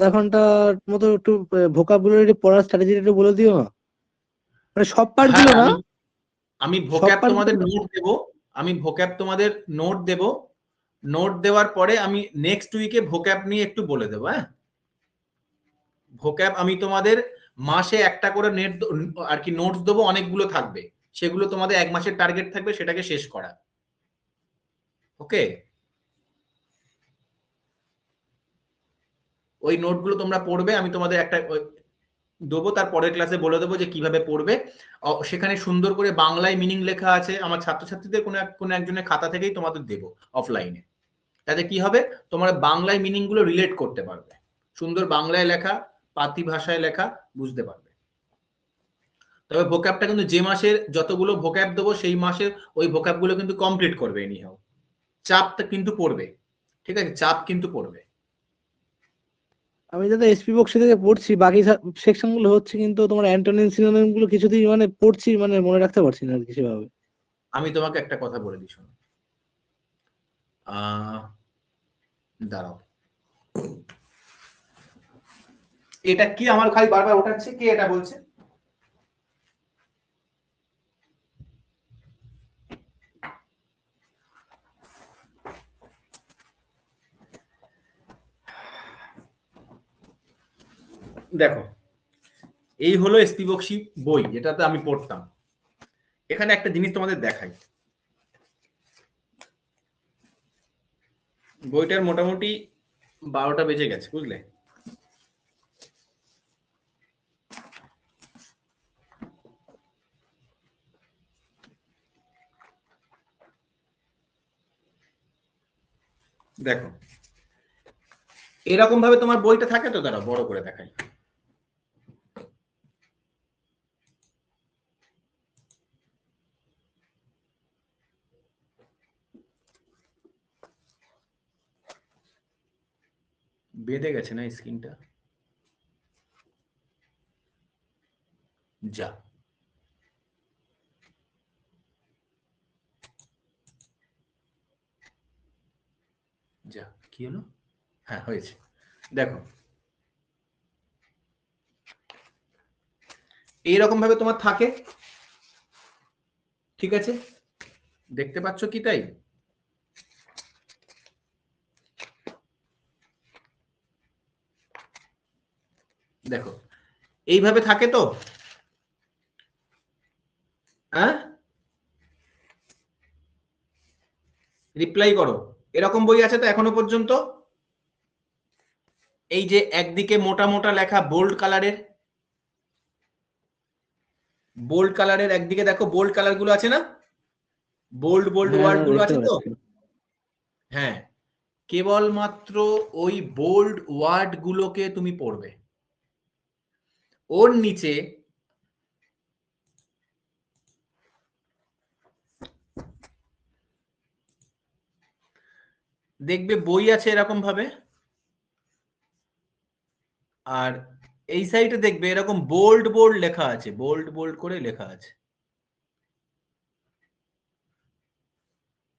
আধা ঘন্টার মতো একটু ভোকাবুলারি পড়ার স্ট্র্যাটেজি একটু বলে দিও না, মানে সব পার্ট গুলো না, আমি সব ভোক্যাব পার্ট তোমাদের গুলো। নোট দেব, আমি ভোক্যাব তোমাদের নোট দেব, নোট দেওয়ার পরে আমি নেক্সট উইকে ভোক্যাব নিয়ে একটু বলে দেবো। হ্যাঁ, ভোক্যাব আমি তোমাদের মাসে একটা করে নেট আর কি নোটস দেবো, অনেকগুলো থাকবে, সেগুলো তোমাদের এক মাসের টার্গেট থাকবে সেটাকে শেষ করা। ওকে, ওই নোটগুলো তোমরা পড়বে, আমি তোমাদের একটা দেবো, তার পরের ক্লাসে বলে দেবো যে কিভাবে পড়বে। সেখানে সুন্দর করে বাংলায় মিনিং লেখা আছে, আমার ছাত্রছাত্রীদের কোনো একজনের খাতা থেকেই তোমাদের দেবো অফলাইনে। তাতে কি হবে, তোমরা বাংলায় মিনিং গুলো রিলেট করতে পারবে, সুন্দর বাংলায় লেখা, পাতি ভাষায় লেখা, বুঝতে পারবে। তবে ভোক্যাবটা কিন্তু যে মাসের যতগুলো ভোক্যাব দেবো সেই মাসে ওই ভোক্যাব গুলো কিন্তু কমপ্লিট করবে এনিহাও। চাপটা কিন্তু পড়বে, ঠিক আছে, চাপ কিন্তু পড়বে। আমি দাদা এসপি বক্সি থেকে পড়ছি, বাকি সেকশন গুলো হচ্ছে, কিন্তু তোমার অ্যান্টোনিম সিনোনিম গুলো কিছুতেই মানে পড়ছি, মানে মনে রাখতে পারছি না আর কি সেভাবে। আমি তোমাকে একটা কথা বলে দিই, শোনো, দাঁড়াও, এটা কি আমার খালি বারবার ওঠাচ্ছে, কে এটা বলছে? দেখো, এই হলো এসপি বক্সি বই, যেটাতে আমি পড়তাম। এখানে একটা জিনিস তোমাদের দেখাই, বইটার মোটামুটি 12টা বেজে গেছে, বুঝলে। দেখো, এরকম ভাবে তোমার বইটা থাকে তো, দাঁড়া বড় করে দেখাই। বেঁধে গেছে না স্ক্রিনটা, যা, যা, কি হলো? হ্যাঁ, হয়েছে। দেখো, এইরকম ভাবে তোমার থাকে, ঠিক আছে, দেখতে পাচ্ছ কি? তাই দেখো, এইভাবে থাকে তো, হ্যাঁ, রিপ্লাই করো। এরকম বই আছে তো এখনো পর্যন্ত? এই যে একদিকে মোটা মোটা লেখা বোল্ড কালারের, বোল্ড কালারের একদিকে দেখো বোল্ড কালার গুলো আছে না, বোল্ড বোল্ড হ্যাঁ ওয়ার্ড দাদা গুলো দেখতে আছে তো। পাচ্ছি। হ্যাঁ, কেবলমাত্র ওই বোল্ড ওয়ার্ড গুলোকে তুমি পড়বে। ওর নিচে দেখবে বই আছে এরকম ভাবে, আর এই সাইডে দেখবে এরকম বোল্ড বোল্ড লেখা আছে, বোল্ড বোল্ড করে লেখা আছে।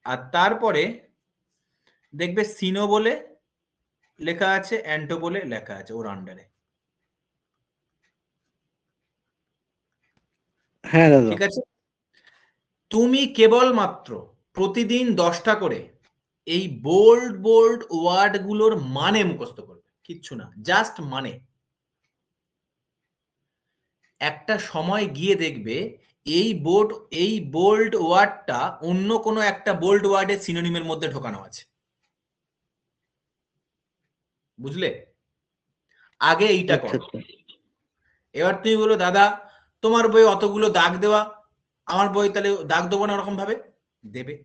আর তারপরে দেখবে সিনো বলে লেখা আছে, অ্যান্টো বলে লেখা আছে ওর আন্ডারে, হ্যাঁ দাদা। ঠিক আছে। তুমি কেবলমাত্র প্রতিদিন 10টা করে এই বোল্ড বোল্ড ওয়ার্ড গুলোর মানে মুখস্থ করবে, কিচ্ছু না, জাস্ট মানে। একটা সময় গিয়ে দেখবে এই বোল্ড ওয়ার্ডটা অন্য কোনো একটা বোল্ড ওয়ার্ডের সিনোনিমের মধ্যে ঢোকানো আছে, বুঝলে। আগে এইটা আচ্ছা করো। আচ্ছা। এবার তুমি বলো দাদা তোমার বই অতগুলো দাগ দেওয়া, আমার বই তাহলে দাগ দেবো না ওরকম ভাবে? দেবে,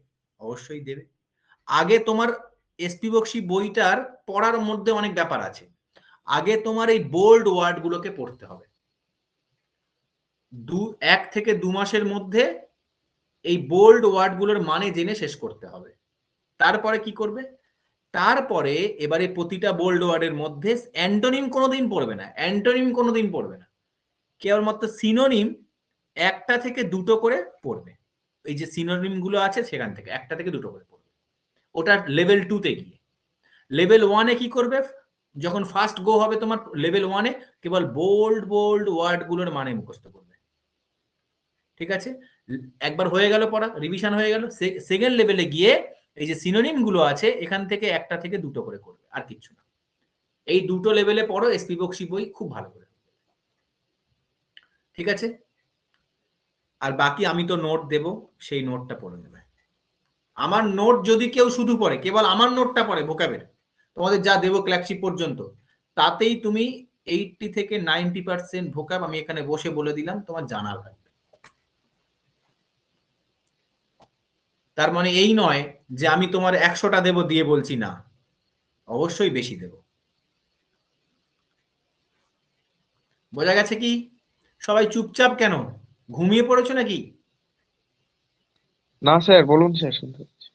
অবশ্যই দেবে। আগে তোমার এসপি বক্সি বইটার পড়ার মধ্যে অনেক ব্যাপার আছে, আগে তোমার এই বোল্ড ওয়ার্ড গুলোকে পড়তে হবে। 1 থেকে 2 মাসের মধ্যে এই বোল্ড ওয়ার্ড গুলোর মানে জেনে শেষ করতে হবে। তারপরে কি করবে, তারপরে এবারে প্রতিটা বোল্ড ওয়ার্ডের মধ্যে অ্যান্টোনিম কোনোদিন পড়বে না, অ্যান্টোনিম কোনোদিন পড়বে না, কেবলমাত্র সিনোনিম 1টা থেকে 2টো করে পড়বে। এই যে সিনোনিম গুলো আছে সেখান থেকে 1টা থেকে 2টো করে পড়বে, ওটা লেভেল 2 তে গিয়ে। লেভেল 1 এ কি করবে, যখন ফার্স্ট গো হবে তোমার লেভেল 1-এ, কেবল বোল্ড বোল্ড ওয়ার্ড গুলোর মানে মুখস্থ করবে। ঠিক আছে, একবার হয়ে গেল পড়া, রিভিশন হয়ে গেল। সেকেন্ড লেভেলে গিয়ে এই যে সিনোনিম গুলো আছে এখান থেকে একটা থেকে দুটো করে করবে, আর কিছু না। এই দুটো লেভেলে পড়ো, এসপি বক্সি বই খুব ভালো করে। ঠিক আছে, আর বাকি আমি তো নোট দেব, সেই নোটটা পড়ে নেবে। আমার নোট যদি কেউ শুধু পড়ে, কেবল আমার নোটটা পড়ে ভোকাবের, তোমাদের যা দেবো ক্ল্যাকশিপ পর্যন্ত, তাতেই তুমি 80 থেকে 90% ভোকাব আমি এখানে বসে বলে দিলাম, তোমার জানা থাকবে। তার মানে এই নয় যে আমি তোমার 100টা দেবো দিয়ে বলছি না, অবশ্যই বেশি দেব। বোঝা গেছে কি? সবাই চুপচাপ কেন, ঘুমিয়ে পড়েছো নাকি? না স্যার, বলুন স্যার, শুনতে পাচ্ছি।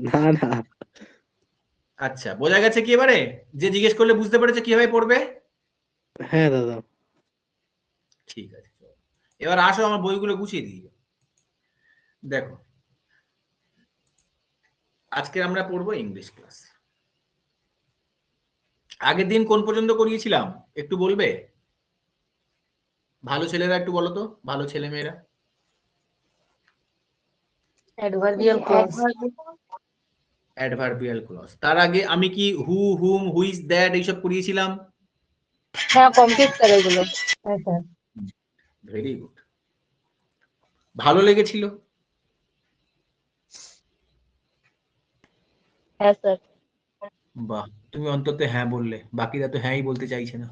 না না, আচ্ছা, বোঝা গেছে কি এবারে? যে জিজ্ঞেস করলে বুঝতে পেরেছে কিভাবে পড়বে? হ্যাঁ দাদা। ঠিক আছে, এবার আসো আমার বইগুলো গুছিয়ে দিই। দেখো, আজকে আমরা পড়বো ইংলিশ ক্লাস। আগের দিন কোন পর্যন্ত করিয়েছিলাম একটু বলবে? ভালো ছেলেরা একটু বলো তো, ভালো ছেলে মেয়েরা। Adverbial clause. Adverbial clause. তার আগে আমি কি হু, হুম, হুইজ, দ্যাট এইসব করিয়েছিলাম? হ্যাঁ, কমপ্লিট স্যার এগুলো। হ্যাঁ স্যার। ভেরি গুড, ভালো লেগেছিল? হ্যাঁ স্যার। বাহ, তুমি অন্তত হ্যাঁ বললে, বাকিরা তো হ্যাঁই বলতে চাইছে না।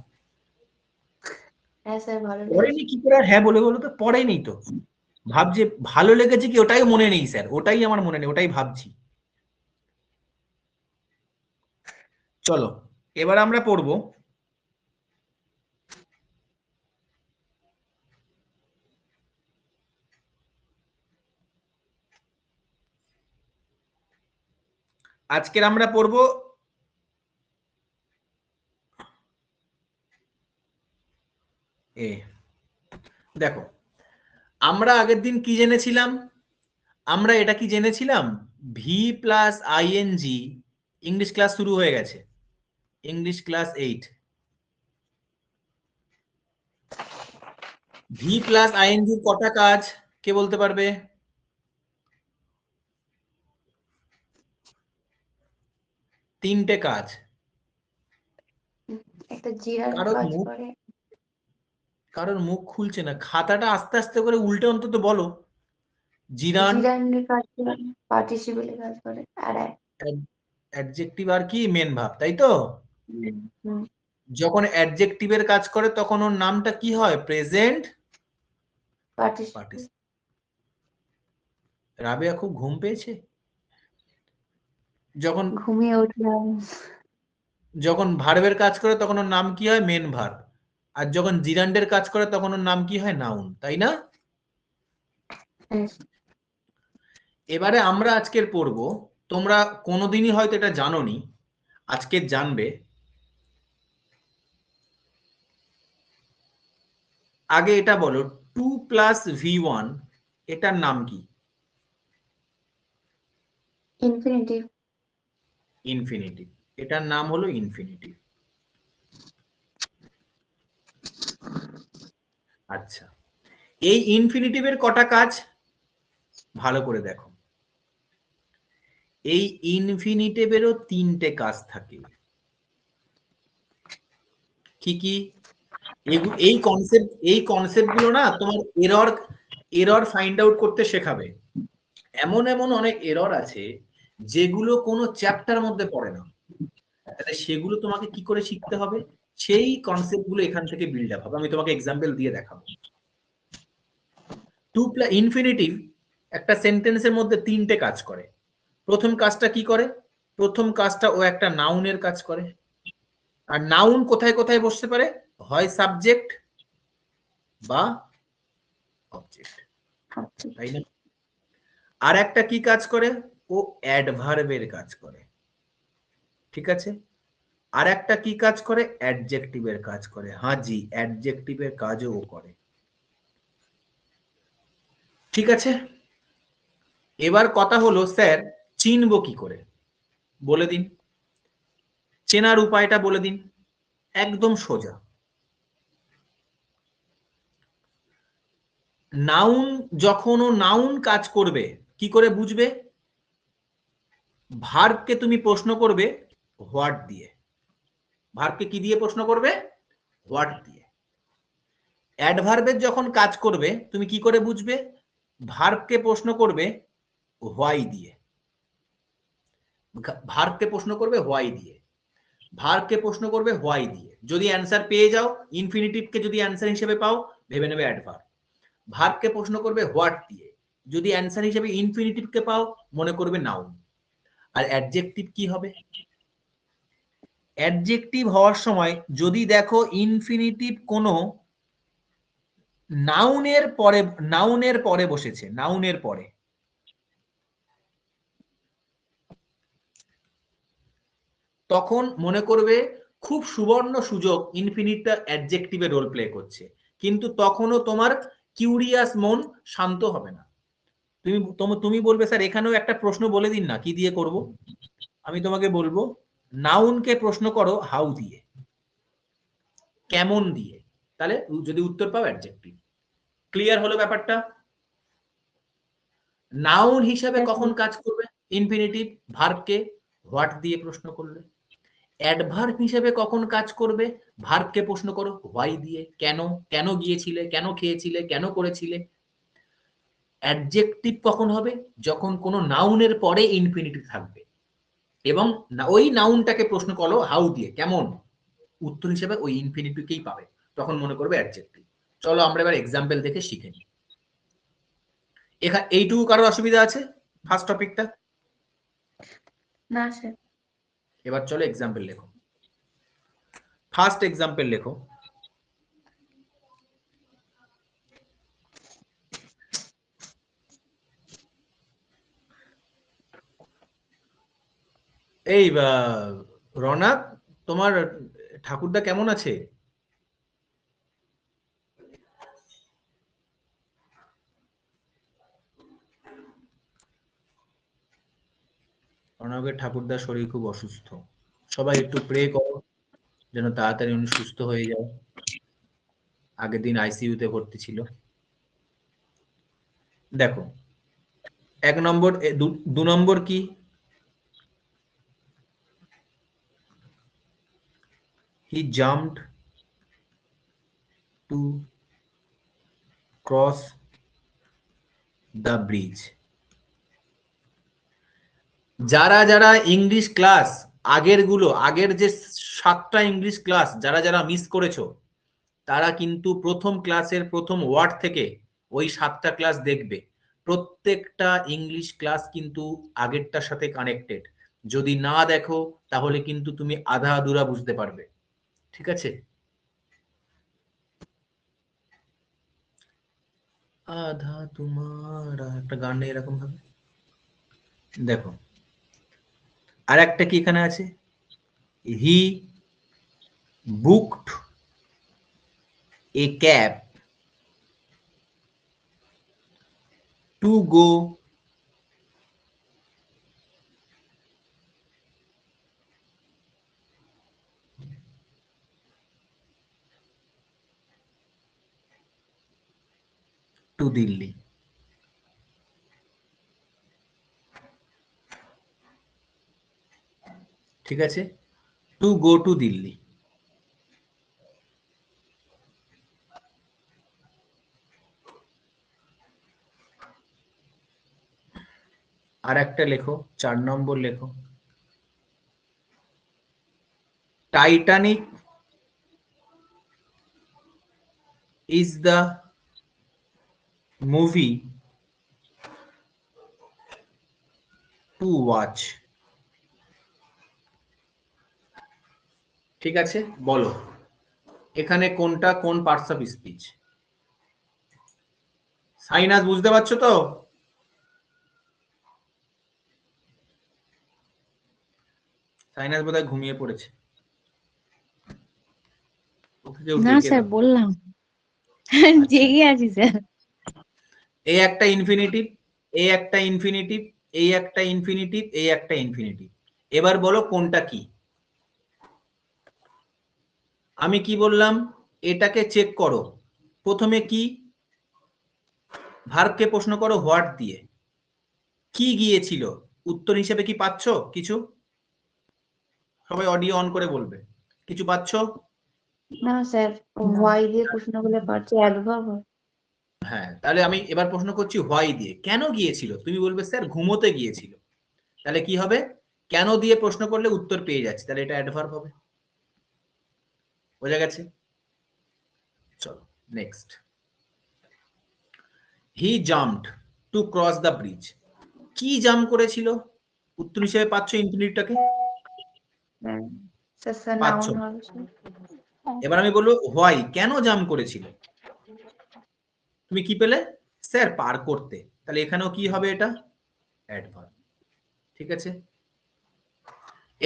হ্যাঁ স্যার, ভালো পড়েনি কি করে আর হ্যাঁ বলে বলো তো? পড়েনি তো, ভাবছে ভালো লেগেছে কি ওটাই মনে নেই স্যার, ওটাই আমার মনে নেই, ওটাই ভাবছি। চলো এবার আমরা পড়বো আজকের আমরা পড়বো দেখো, আমরা আগের দিন কি জেনেছিলাম? আমরা এটা কি জেনেছিলাম, V plus ING. English class শুরু হয়ে গেছে, English class 8। V plus ING কটা কাজ কে বলতে পারবে? তিনটে কাজ। একটা জিরার কারোর কাজ মুখ করে। কারোর মুখ খুলছে না, খাতাটা আস্তে আস্তে করে উল্টে অন্তত বলো। জিরান, জিরান্ডের কাজ করে, পার্টিসিপেলের কাজ করে, আর অ্যাডজেক্টিভ আর কি মেন ভাব, তাই তো? হুম, যখন অ্যাডজেক্টিভের কাজ করে তখন ওর নামটা কি হয়? Present participle. পার্টিসিপেল। রাবেয়া খুব ঘুম পেয়েছে। যখন ঘুমিয়ে উঠলাম। যখন ভার্বের কাজ করে তখন ওর নাম কি হয়? Main verb. আর যখন জিরান্ডের কাজ করে তখন ওর নাম কি হয়? নাউন, তাই না? হ্যাঁ, এবারে আমরা আজকের পড়ব, তোমরা কোনোদিনই হয়তো এটা জানোনি, আজকে জানবে। আগে এটা বলো, 2+V1 এটার নাম কি? ইনফিনিটিভ। ইনফিনিটিভ। এটার নাম হলো ইনফিনিটিভ। আচ্ছা, এই ইনফিনিটিভের কটা কাজ ভালো করে দেখো। এই ইনফিনিটিভেরও তিনটে কাজ থাকে। কি কি? এই কনসেপ্ট গুলো না তোমার এরর ফাইন্ড আউট করতে শেখাবে। এমন এমন অনেক এরর আছে যেগুলো কোনো চ্যাপ্টার মধ্যে পড়ে না, তাহলে সেগুলো তোমাকে কি করে শিখতে হবে? সেই কনসেপ্ট গুলো এখান থেকে বিল্ড আপ হবে। আমি তোমাকে এক্সাম্পল দিয়ে দেখাবো। ইনফিনিটিভ একটা সেন্টেন্সের মধ্যে তিনটে কাজ করে। প্রথম কাজটা কি করে? প্রথম কাজটা ও একটা নাউনের কাজ করে। আর নাউন কোথায় কোথায় বসতে পারে? হয় সাবজেক্ট বা অবজেক্ট, তাই না? আর একটা কি কাজ করে? ও অ্যাডভার্বের কাজ করে। ঠিক আছে, আর একটা কি কাজ করে? অ্যাডজেক্টিভের কাজ করে। হ্যাঁ জি, অ্যাডজেক্টিভের কাজও ও করে। ঠিক আছে, এবার কথা হলো স্যার চিনবো কি করে, বলে দিন, চেনার উপায়টা বলে দিন। একদম সোজা। নাউন যখন ও নাউন কাজ করবে কি করে বুঝবে? ভার্বকে তুমি প্রশ্ন করবে হোয়াট দিয়ে। ভার্বকে কি দিয়ে প্রশ্ন করবে? হোয়াট দিয়ে। অ্যাডভার্বের যখন কাজ করবে তুমি কি করে বুঝবে? ভার্বকে প্রশ্ন করবে হোয়াই দিয়ে। ভার্বকে প্রশ্ন করবে হোয়াই দিয়ে। ভার্বকে প্রশ্ন করবে হোয়াই দিয়ে। যদি অ্যান্সার পেয়ে যাও, ইনফিনিটিভকে যদি অ্যান্সার হিসেবে পাও, ভেবে নেবে অ্যাডভার্ব। ভার্বকে প্রশ্ন করবে হোয়াট দিয়ে। যদি অ্যান্সার হিসেবে ইনফিনিটিভকে পাও, মনে করবে নাউন। আর অ্যাডজেক্টিভ কি হবে? অ্যাডজেক্টিভ হওয়ার সময় যদি দেখো ইনফিনিটিভ কোনো নাউনের পরে বসেছে, নাউনের পরে, তখন মনে করবে খুব সুবর্ণ সুযোগ, ইনফিনিটটা অ্যাডজেক্টিভে রোল প্লে করছে। কিন্তু তখনও তোমার কিউরিয়াস মন শান্ত হবে না। তুমি বলবে স্যার এখানেও একটা প্রশ্ন বলে দিন না, কি দিয়ে করব? আমি তোমাকে বলবো নাউনকে প্রশ্ন করো হাউ দিয়ে, কেমন দিয়ে, তাহলে যদি উত্তর পাও অ্যাডজেক্টিভ। ক্লিয়ার হলো ব্যাপারটা? নাউন হিসাবে কখন কাজ করবে? ইনফিনিটিভ। ভার্বকে হোয়াট দিয়ে প্রশ্ন করলে। অ্যাডভার্ব হিসেবে কখন কাজ করবে? ভার্বকে প্রশ্ন করো হোয়াই দিয়ে, কেন, কেন গিয়েছিলে, কেন খেয়েছিলে, কেন করেছিলে। অ্যাডজেক্টিভ কখন হবে? যখন কোনো নাউনের পরে ইনফিনিটিভ থাকবে এবং ওই নাউনটাকে প্রশ্ন করো হাউ দিয়ে, কেমন, উত্তর হিসেবে ওই ইনফিনিটিভকেই পাবে, তখন মনে করবে অ্যাডজেক্টিভ। চলো আমরা এবার এক্সাম্পল দেখে শিখে নিই। এখানে এইটুকু কারোর অসুবিধা আছে ফার্স্ট টপিকটা? না স্যার। এবার চলো এক্সাম্পল লেখো। ফার্স্ট এক্সাম্পল লেখো। এই রনা, তোমার ঠাকুরদা কেমন আছে? রনকের ঠাকুরদার শরীর খুব অসুস্থ। সবাই একটু প্রে করো যেন তাড়াতাড়ি উনি সুস্থ হয়ে যায়। আগের দিন আইসিইউতে ভর্তি ছিল। দেখো, 1 নম্বর, 2 নম্বর কি? He jumped to cross the bridge. যারা যারা ইংলিশ ক্লাস আগের যে 7টা ইংলিশ ক্লাস যারা যারা মিস করেছো, তারা কিন্তু প্রথম ক্লাসের প্রথম ওয়ার্ড থেকে ওই 7টা ক্লাস দেখবে। প্রত্যেকটা ইংলিশ ক্লাস কিন্তু আগেরটার সাথে কানেক্টেড। যদি না দেখো তাহলে কিন্তু তুমি আধা আধুরা বুঝতে পারবে। ঠিক আছে? আধা তোমার একটা গান এরকম ভাবে দেখো। আর একটা কি এখানে আছে? He booked a cab to go to Delhi. ঠিক আছে? To go to Delhi. আর একটা লেখো, 4 নম্বর লেখো। Titanic is the movie to watch. ঠিক আছে, বলো এখানে কোনটা কোন পার্টস অফ স্পিচ? সাইনাস বুঝতে পারছো তো? সাইনাস বোধহয় ঘুমিয়ে পড়েছে। না স্যার, বললাম জেগে আছি স্যার। এই একটা ইনফিনিটিভ, এই একটা ইনফিনিটিভ, এই একটা ইনফিনিটিভ, এই একটা ইনফিনিটিভ। এবার বলো কোনটা কি? আমি কি বললাম, এটাকে চেক করো। প্রথমে কি, ভার্বকে প্রশ্ন করো হোয়াট দিয়ে, কি গিয়েছিল, উত্তর হিসেবে কি পাচ্ছ কিছু? সবাই অডিও অন করে বলবে, কিছু পাচ্ছ? না স্যার, হোয়াই দিয়ে প্রশ্ন করলে পারছে অ্যাডভার্ব। হ্যাঁ, তাহলে আমি এবার প্রশ্ন করছি হোয়াই দিয়ে, কেন গিয়েছিল? তুমি বলবে স্যার ঘুমোতে গিয়েছিল। তাহলে কি হবে, কেন দিয়ে প্রশ্ন করলে উত্তর পেয়ে যাচ্ছে, তাহলে এটা অ্যাডভার্ব হবে। বোঝা গেছে? চলো next. He jumped to cross the bridge. কি জাম্প করেছিল? উত্তর হিসেবে পাচ্ছ ইনফিনিটটাকে? স্যার স্যার পাচ্ছ। নাউন হবে স্যার। এবার আমি বলবো হোয়াই, কেন জাম্প করেছিল? তুমি কি পেলে? স্যার পার করতে। তাহলে এখানেও কি হবে, এটা অ্যাডভার্ব। ঠিক আছে,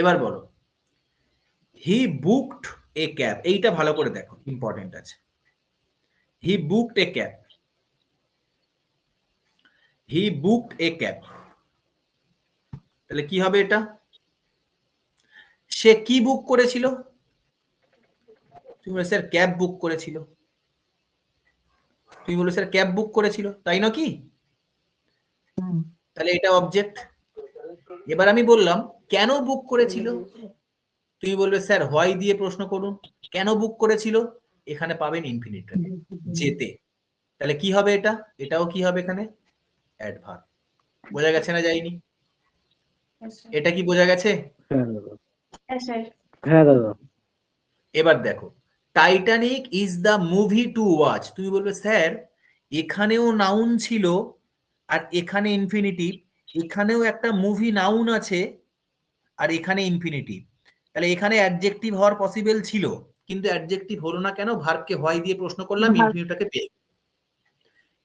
এবার বলো হি বুকড এ ক্যাব। এইটা ভালো করে দেখো, ইম্পর্টেন্ট আছে। He booked a cab, he booked a cab, তাহলে কি হবে এটা? সে কি বুক করেছিল? তুমি বলে স্যার ক্যাব বুক করেছিল। তুমি বলে স্যার ক্যাব বুক করেছিল, তাই না কি? তাহলে এটা অবজেক্ট। এবার আমি বললাম কেন বুক করেছিল? তুমি বলবে স্যার হোয়াই দিয়ে প্রশ্ন করুন, কেন বুক করেছিল? এখানে পাবেন ইনফিনিটটাকে, যেতে। তাহলে কি হবে এটা? এটাও কি হবে এখানে? অ্যাডভার্ব। বোঝা গেছে না যায়নি? এটা কি বোঝা গেছে? হ্যাঁ দাদা, হ্যাঁ স্যার। হ্যাঁ দাদা। এবার দেখো, Titanic is the movie to watch. তুমি বলবে স্যার এখানেও নাউন ছিল আর এখানে ইনফিনিটিভ, এখানেও একটা মুভি নাউন আছে আর এখানে ইনফিনিটিভ, তাহলে এখানে অ্যাডজেক্টিভ হওয়ার পসিবল ছিল, কিন্তু অ্যাডজেক্টিভ হলো না কেন? ভার্বকে হোয়াই দিয়ে প্রশ্ন করলাম, ইনফিনিটিভটাকে পেয়ে।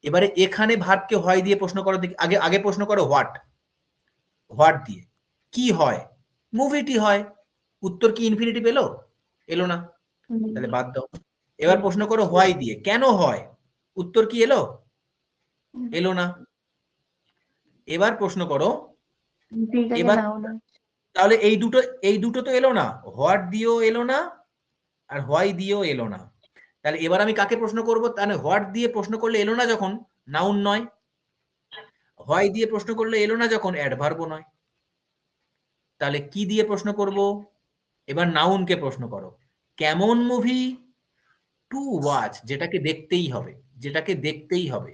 এবারে এখানে ভার্বকে হোয়াই দিয়ে প্রশ্ন করো, আগে আগে প্রশ্ন করো হোয়াট, হোয়াট দিয়ে কি হয়? মুভিটি হয়। উত্তর কি ইনফিনিটিভ এলো? এলো না, তাহলে বাদ দাও। এবার প্রশ্ন করো হোয়াই দিয়ে, কেন হয়? উত্তর কি এলো? এলো না। এবার প্রশ্ন করো, এবার তাহলে এই দুটো তো এলো না, হোয়াট দিয়েও এলো না আর হোয়াই দিয়েও এলো না। তাহলে এবার আমি কাকে প্রশ্ন করব? তাহলে হোয়াট দিয়ে প্রশ্ন করলে এলো না যখন, নাউন নয়। হোয়াই দিয়ে প্রশ্ন করলে এলো না যখন, অ্যাডভার্বও নয়। তাহলে কি দিয়ে প্রশ্ন করব? এবার নাউনকে প্রশ্ন করো, কেমন মুভি? টু ওয়াচ, যেটাকে দেখতেই হবে, যেটাকে দেখতেই হবে,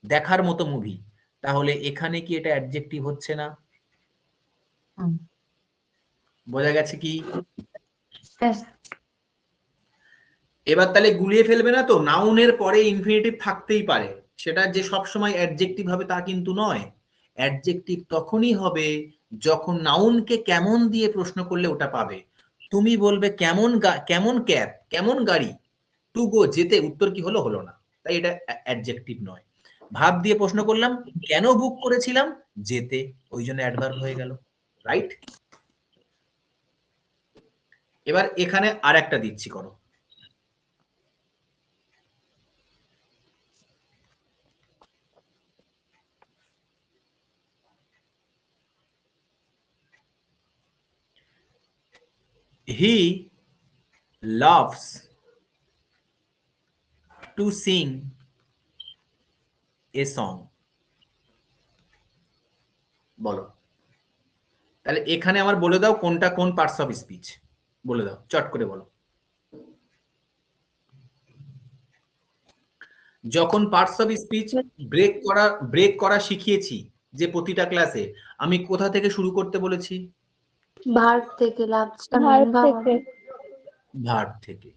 দেখার মতো মুভি। তাহলে এখানে কি এটা অ্যাডজেক্টিভ হচ্ছে না? বোঝা গেছে কি? এবার তাহলে গুলিয়ে ফেলবে না তো, নাউনের পরে ইনফিনিটিভ থাকতেই পারে, সেটা যে সবসময় অ্যাডজেক্টিভ হবে তা কিন্তু নয়। অ্যাডজেক্টিভ তখনই হবে যখন নাউনকে কেমন দিয়ে প্রশ্ন করলে ওটা পাবে। তুমি বলবে কেমন কেমন ক্যাব, কেমন গাড়ি, টু গো, যেতে, উত্তর কি হলো? হলো না, তাই এটা অ্যাডজেক্টিভ নয়। ভাব দিয়ে প্রশ্ন করলাম, কেন বুক করেছিলাম? যেতে, ওই জন্য অ্যাডভার্ব হয়ে গেল। রাইট? এবার এখানে আর একটা দিচ্ছি, করো। He loves to sing a song. বলো, তাহলে এখানে আমার বলে দাও কোনটা কোন পার্টস অফ স্পিচ, বলে দাও চট করে বলো। যখন পার্টস অফ স্পিচ ব্রেক করা শিখিয়েছি যে প্রতিটা ক্লাসে, আমি কোথা থেকে শুরু করতে বলেছি? ভার্ব থেকে, লাভটা ভার্ব মেন ভার্ব থেকে। ভার্ব থেকে।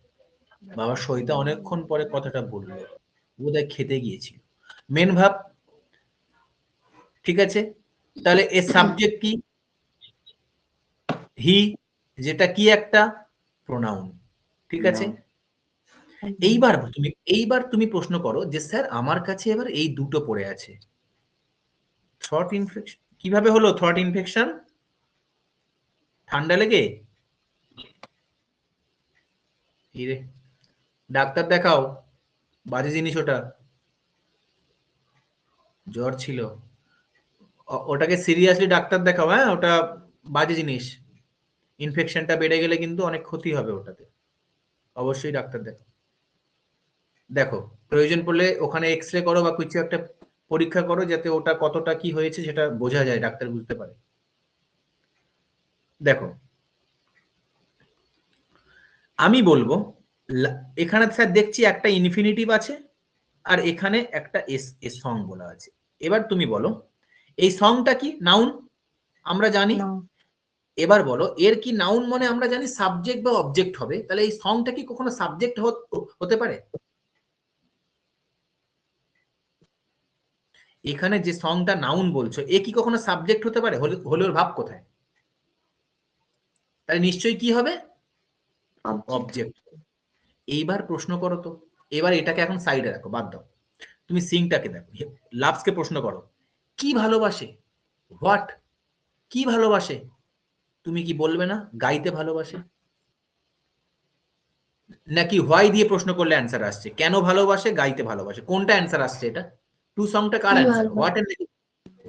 বাবা সইতা অনেকক্ষণ পরে কথাটা বললো, বোধহয় খেতে গিয়েছিল। মেন ভার্ব, ঠিক আছে। তাহলে এর সাবজেক্ট কি? হি, যেটা কি একটা প্রোনাউন, ঠিক আছে। এইবার তুমি প্রশ্ন করো যে স্যার আমার কাছে এবার এই দুটো পড়ে আছে, থ্রট ইনফেকশন। কিভাবে হলো থ্রট ইনফেকশন? ঠান্ডা লেগে? রে, ডাক্তার দেখাও, বাজে জিনিস ওটা, জ্বর ছিল, ওটাকে সিরিয়াসলি ডাক্তার দেখাও। হ্যাঁ, ওটা বাজে জিনিস, ইনফেকশনটা বেড়ে গেলে কিন্তু অনেক ক্ষতি হবে ওটাতে। অবশ্যই ডাক্তার দেখো। দেখো প্রয়োজন পড়লে ওখানে এক্স-রে করো বা কিছু একটা পরীক্ষা করো, যাতে ওটা কতটা কি হয়েছে সেটা বোঝা যায়, ডাক্তার বুঝতে পারে। দেখো আমি বলবো এখানে স্যার দেখছি একটা ইনফিনিটিভ আছে আর এখানে একটা এস সং বলা আছে। এবার তুমি বলো এই সংটা কি? নাউন, আমরা জানি। না এবার বলো এর কি নাউন মানে আমরা জানি সাবজেক্ট বা অবজেক্ট হবে, তাহলে এই সংটা কি কখনো সাবজেক্ট হতে পারে? এখানে যে সংটা নাউন বলছো এ কি কখনো সাবজেক্ট হতে পারে? হলে ওর ভাব কোথায়? তাহলে নিশ্চয়ই কি হবে? অবজেক্ট। এইবার প্রশ্ন করো তো, এবার এটাকে এখন সাইডে রাখো, বাদ দাও, তুমি সিংটাকে দেখো, লাভসকে প্রশ্ন করো কি ভালোবাসে? হোয়াট? কি ভালোবাসে? তুমি কি বলবে না গাইতে ভালোবাসে? নাকি হোয়াই দিয়ে প্রশ্ন করলে অ্যান্সার আসছে? কেন ভালোবাসে, গাইতে ভালোবাসে, কোনটা অ্যান্সার আসছে? এটা টু সংটা কার কি অ্যান্সার? ভালোবাসে?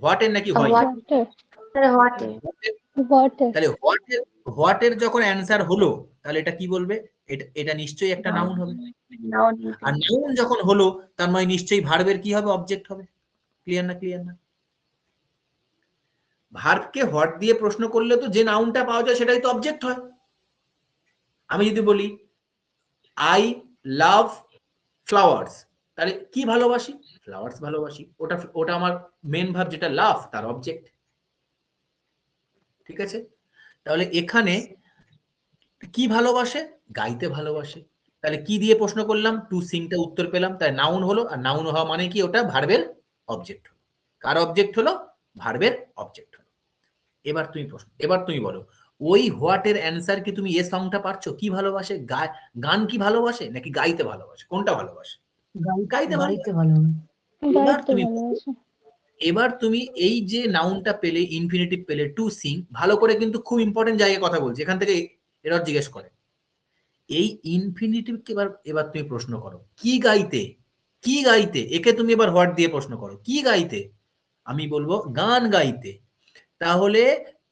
হোয়াট এর নাকি হোয়াই? তাহলে হোয়াট এর যখন অ্যান্সার হলো তাহলে এটা কি বলবে? এটা নিশ্চয়ই একটা নাউন হবে। আর নাউন যখন হলো তার মানে নিশ্চয়ই ভার্বের কি হবে? অবজেক্ট হবে। ক্লিয়ার না? ক্লিয়ার না? ভার্বকে হোয়াট দিয়ে প্রশ্ন করলে তো যে নাউনটা পাওয়া যায় সেটাই তো অবজেক্ট হয়। আমি যদি বলি আই লাভ ফ্লাওয়ার্স, তাহলে কি ভালোবাসি? ফ্লাওয়ার্স ভালোবাসি। ওটা আমার মেন ভার্ব যেটা লাভ, তার অবজেক্ট। ঠিক আছে? তাহলে এখানে কি ভালোবাসে? গাইতে ভালোবাসে। তাহলে কি দিয়ে প্রশ্ন করলাম? টু সিংটা উত্তর পেলাম, তাই নাউন হলো। আর নাউন হওয়া মানে কি? ওটা ভার্বের অবজেক্ট হলো। কার অবজেক্ট হলো? ভার্বের অবজেক্ট হলো। এবার তুমি বলো ওই হোয়াট এর অ্যান্সার কি তুমি এ সংটা পারছো? কি ভালোবাসে? গান কি ভালোবাসে নাকি গাইতে ভালোবাসে? কোনটা ভালোবাসে? গাইতে ভালোবাসে। এবার তুমি এই যে নাউনটা পেলে, ইনফিনিটিভ পেলে, টু সিং, ভালো করে কিন্তু খুব ইম্পর্টেন্ট জায়গায় কথা বলছি, এখান থেকে এরর জিজ্ঞেস করে। এই ইনফিনিটিভকে এবার তুমি প্রশ্ন করো কি গাইতে? কি গাইতে? একে তুমি এবার হোয়াট দিয়ে প্রশ্ন করো কি গাইতে? আমি বলবো গান গাইতে। তাহলে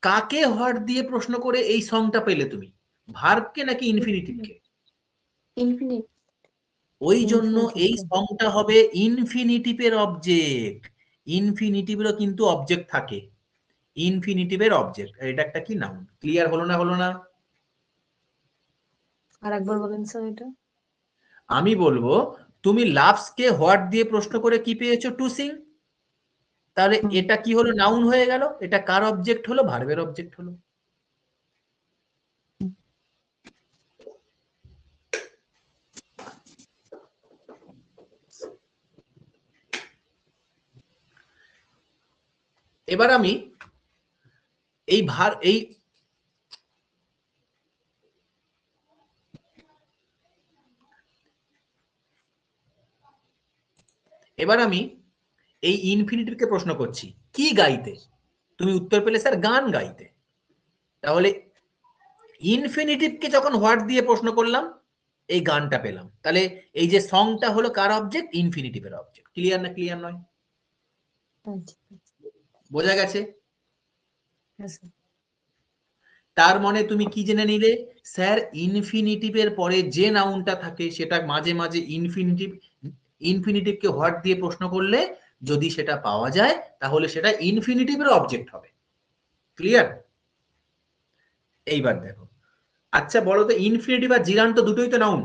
কাকে হোয়াট দিয়ে প্রশ্ন করে এই সংটা পেলে তুমি? ভার্বকে নাকি ইনফিনিটিভকে? ইনফিনিট। ওই জন্য এই সংটা হবে ইনফিনিটিভের অবজেক্ট। ইনফিনিটিভেরও কিন্তু অবজেক্ট থাকে, ইনফিনিটিভের অবজেক্ট। এটা একটা কি নাউন। ক্লিয়ার হলো না? হলো না? আরেকবার বলেন স্যার এটা। আমি বলবো তুমি লাভসকে হোয়াট দিয়ে প্রশ্ন করে কি পেয়েছো? টু সিং। তাহলে এটা কি হলো? নাউন হয়ে গেল। এটা কার অবজেক্ট হলো? ভার্বের অবজেক্ট হলো। এবার আমি এবার আমি এই ইনফিনিটিভকে প্রশ্ন করছি কি গাইতে? তুমি উত্তর পেলে স্যার গান গাইতে। তাহলে ইনফিনিটিভকে যখন হোয়াট দিয়ে প্রশ্ন করলাম এই গানটা পেলাম। তাহলে এই যে সংটা হলো কার অবজেক্ট? ইনফিনিটিভের অবজেক্ট। ক্লিয়ার না? ক্লিয়ার নয়? বোঝা গেছে? তার মানে তুমি কি জেনে নিলে? স্যার ইনফিনিটিভের পরে যে নাউনটা থাকে সেটা মাঝে মাঝে ইনফিনিটিভকে হোয়াট দিয়ে প্রশ্ন করলে যদি সেটা পাওয়া যায় তাহলে সেটা ইনফিনিটিভের অবজেক্ট হবে। ক্লিয়ার? এইবার দেখো, আচ্ছা বলো তো ইনফিনিটিভ আর জিরান্ড তো দুটোই তো নাউন।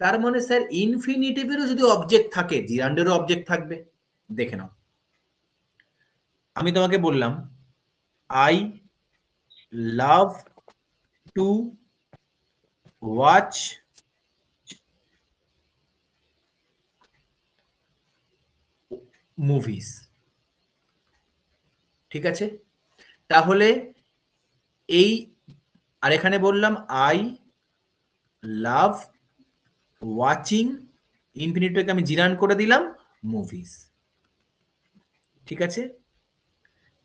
তার মানে স্যার ইনফিনিটিভেরও যদি অবজেক্ট থাকে জিরান্ডেরও অবজেক্ট থাকবে। দেখে নাও, আমি তোমাকে বললাম I love to watch movies. ঠিক আছে? তাহলে এই আর এখানে বললাম আই লাভ ওয়াচিং, ইনফিনিটিভকে আমি জিরান্ড করে দিলাম মুভিজ। ঠিক আছে?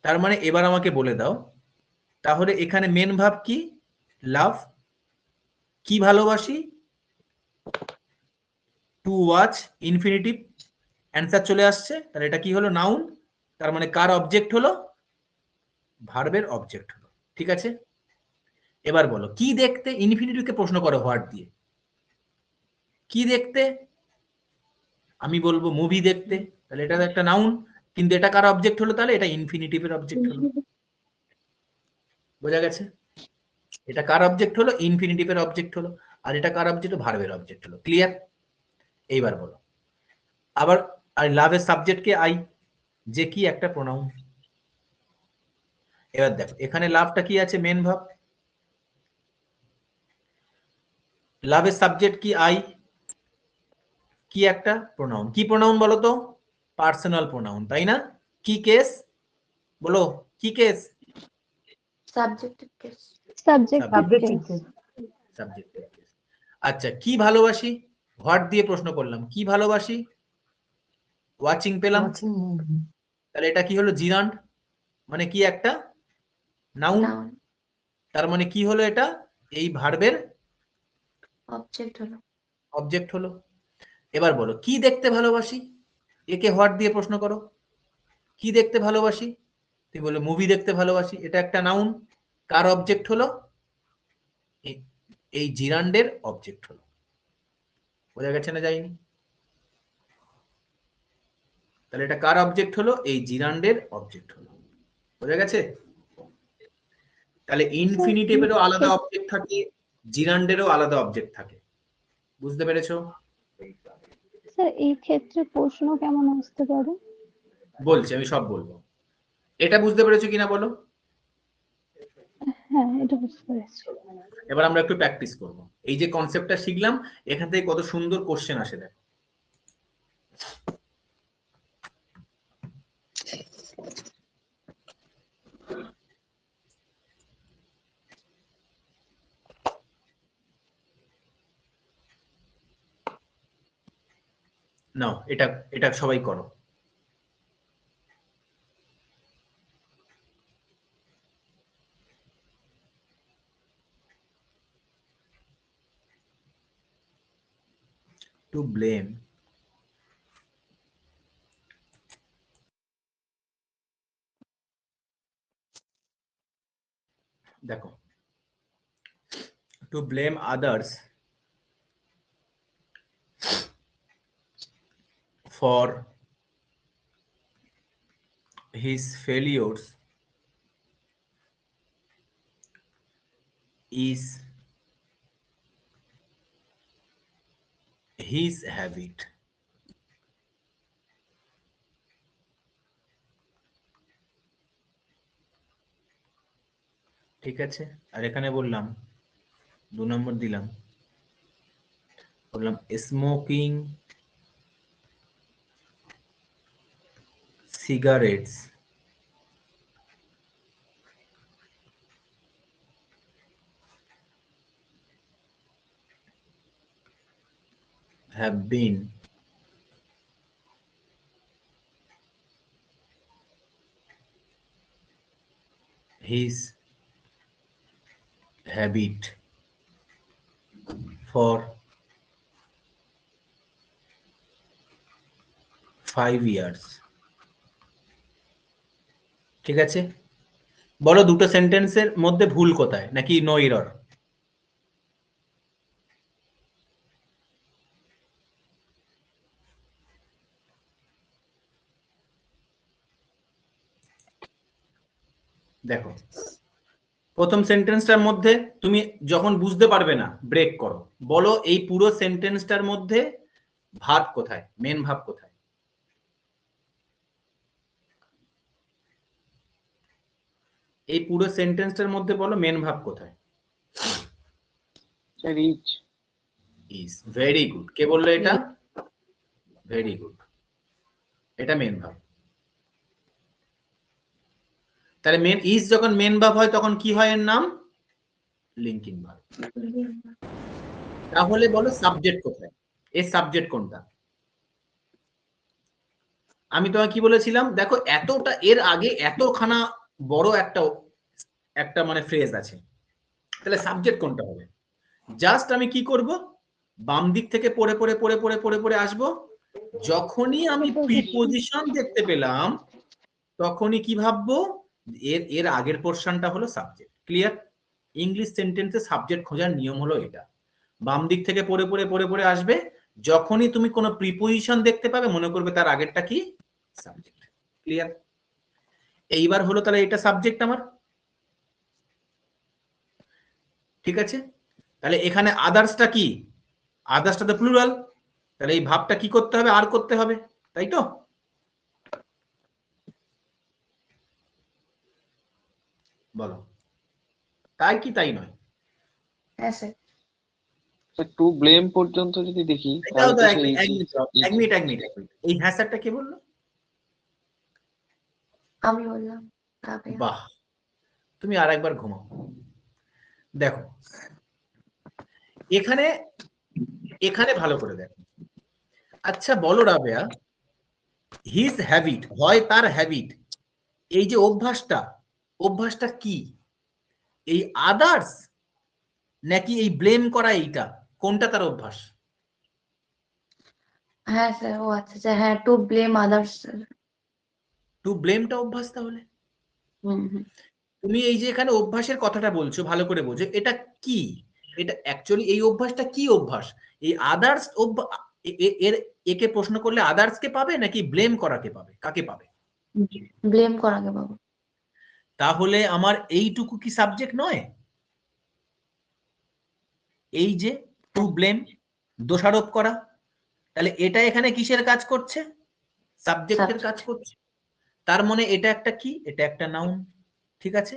তার মানে এবার আমাকে বলে দাও তাহলে এখানে মেন ভাব কি? লাভ। কি ভালোবাসি? টু ওয়াচ, ইনফিনিটিভ, অ্যান্সার চলে আসছে। তাহলে এটা কি হলো? নাউন। তার মানে কার অবজেক্ট হলো? ভার্বের অবজেক্ট হলো। ঠিক আছে? এবার বলো কি দেখতে? ইনফিনিটিভকে প্রশ্ন করো হোয়াট দিয়ে। কি দেখতে? আমি বলবো মুভি দেখতে, তাহলে এটা একটা নাউন, কিন্তু এটা কার অবজেক্ট হলো? তাহলে এটা ইনফিনিটিভের অবজেক্ট হলো। বোঝা গেছে? এটা কার অবজেক্ট হলো? ইনফিনিটিভের অবজেক্ট হলো। আর এটা কার অবজেক্ট? ভার্বের অবজেক্ট হলো। ক্লিয়ার? এইবার বলো। আবার আর লাভের সাবজেক্ট কে? আই, যে কি একটা প্রোনাউন। এবার দেখো এখানে লাভটা কি আছে? Main verb. লাভের সাবজেক্ট কি? আই, কি একটা প্রোনাউন। কি প্রোনাউন বলো তো? পার্সোনাল প্রোনাউন, তাই না? কি কেস? বলো কি case? Subjective case. Subjective case. Subjective case. আচ্ছা, কি ভালোবাসি? হোয়াট দিয়ে প্রশ্ন করলাম। কি ভালোবাসি? ওয়াচিং পেলাম। তাহলে এটা কি হলো? জিরান্ড, মানে কি একটা নাউন। নাউন। তার মানে কি হলো? এটা এই ভার্বের অবজেক্ট হলো। অবজেক্ট হলো। এবার বলো কি দেখতে ভালোবাসি? একে হোয়াট দিয়ে প্রশ্ন করো। কি দেখতে ভালোবাসি? তুমি বলে মুভি দেখতে ভালোবাসি, এটা একটা নাউন। কার অবজেক্ট হলো? এই জিরান্ডের অবজেক্ট হলো। বোঝা গেছে না? যায়নি? তাহলে এটা কার অবজেক্ট হলো? এই জিরান্ডের অবজেক্ট হলো। বোঝা গেছে? তাহলে ইনফিনিটিভেরও আলাদা অবজেক্ট থাকে, জিরান্ডেরও আলাদা অবজেক্ট থাকে। বুঝতে পেরেছো? স্যার এই ক্ষেত্রে প্রশ্ন কেমন আসতে পারে? বলছি, আমি সব বলবো। এটা বুঝতে পেরেছো কিনা বলো? হ্যাঁ, এটা বুঝতে পেরেছি। এবার আমরা একটু প্র্যাকটিস করব। এই যে কনসেপ্টটা শিখলাম, এখান থেকে কত সুন্দর কোশ্চেন আসে দেখো। নাও এটা, এটা সবাই করো। To blame, দেখো, to blame others for his failures is his habit. ঠিক আছে? আর এখানে বললাম 2 নম্বর দিলাম, বললাম smoking cigarettes have been his habit for 5 years. ঠিক আছে? বলো দুটো সেন্টেন্সের মধ্যে ভুল কোথায়, নাকি নো এরর? দেখো, প্রথম সেন্টেন্সটার মধ্যে তুমি যখন বুঝতে পারবে না, ব্রেক করো, বলো এই পুরো সেন্টেন্সটার মধ্যে ভার্ব কোথায়, মেন ভার্ব কোথায়? এই পুরো সেন্টেন্সটার মধ্যে বলো মেন ভার্ব কোথায়? Sir each. Is. Very good. কে বললো এটা? Very good. এটা মেন ভার্ব। তাহলে মেন ইজ যখন মেন ভার্ব হয় তখন কি হয়? এর নাম লিঙ্কিং ভার্ব। তাহলে বলো সাবজেক্ট কোথায়? এর সাবজেক্ট কোনটা? আমি তোমাকে কি বলেছিলাম? দেখো এতটা, এর আগে এতখানা বড় একটা একটা মানে ফ্রেজ আছে, তাহলে সাবজেক্ট কোনটা হবে? জাস্ট আমি কি করব? বাম দিক থেকে পড়ে পড়ে পড়ে পড়ে পড়ে পড়ে আসবো। যখনই আমি প্রিপোজিশন দেখতে পেলাম তখনই কি ভাববো? এর এর আগের পোরশনটা হলো সাবজেক্ট। ক্লিয়ার? ইংলিশ সেন্টেন্সে সাবজেক্ট খোঁজার নিয়ম হলো এটা। বাম দিক থেকে পড়ে পড়ে পড়ে পড়ে আসবে, যখনই তুমি কোনো প্রিপোজিশন দেখতে পাবে মনে করবে তার আগেরটা কি সাবজেক্ট। ক্লিয়ার? এইবার হলো তাহলে এটা সাবজেক্ট আমার, ঠিক আছে? তাহলে এখানে আদার্সটা কি? আদার্সটা তো প্লুরাল, তাহলে এই ভাবটা কি করতে হবে? আর করতে হবে, তাই তো? বলো, তাই কি তাই নয়? হ্যাঁ স্যার। টু ব্লেম পর্যন্ত যদি দেখি এটাও তাহলে তো তো এক সেই মিনিট, এক মিনিট, এক মিনিট, এক মিনিট। এই হ্যাসারটা কে বললো? আমি বললাম রাবেয়া। বাহ, তুমি আর একবার ঘুমাও। দেখো এখানে, এখানে ভালো করে দেখো। আচ্ছা বলো রাবেয়া, হিজ হ্যাবিট হয় তার হ্যাবিট, এই যে অভ্যাসটা, অভ্যাসটা কি? এই আদার্স নাকি এই ব্লেম করা, এইটা কোনটা তার অভ্যাস? হ্যাঁ স্যার, ও আচ্ছা আচ্ছা, হ্যাঁ টু ব্লেম আদার্স। টু ব্লেমটা অভ্যাস। তাহলে হুম হুম। তুমি এই যে এখানে অভ্যাসের কথাটা বলছো, ভালো করে বোঝো এটা কি। এটা অ্যাকচুয়ালি এই অভ্যাসটা কি অভ্যাস? এই আদার্স এর একে প্রশ্ন করলে আদার্স কে পাবে নাকি ব্লেম করাকে পাবে? কাকে পাবে? ব্লেম করাকে বাবু। তাহলে আমার এইটুকু কি সাবজেক্ট নয়? এই যে টু ব্লেম, দোষারোপ করা, তাহলে এটা এখানে কিসের কাজ করছে? সাবজেক্টের কাজ করছে। তার মানে এটা একটা কি? এটা একটা নাউন, ঠিক আছে?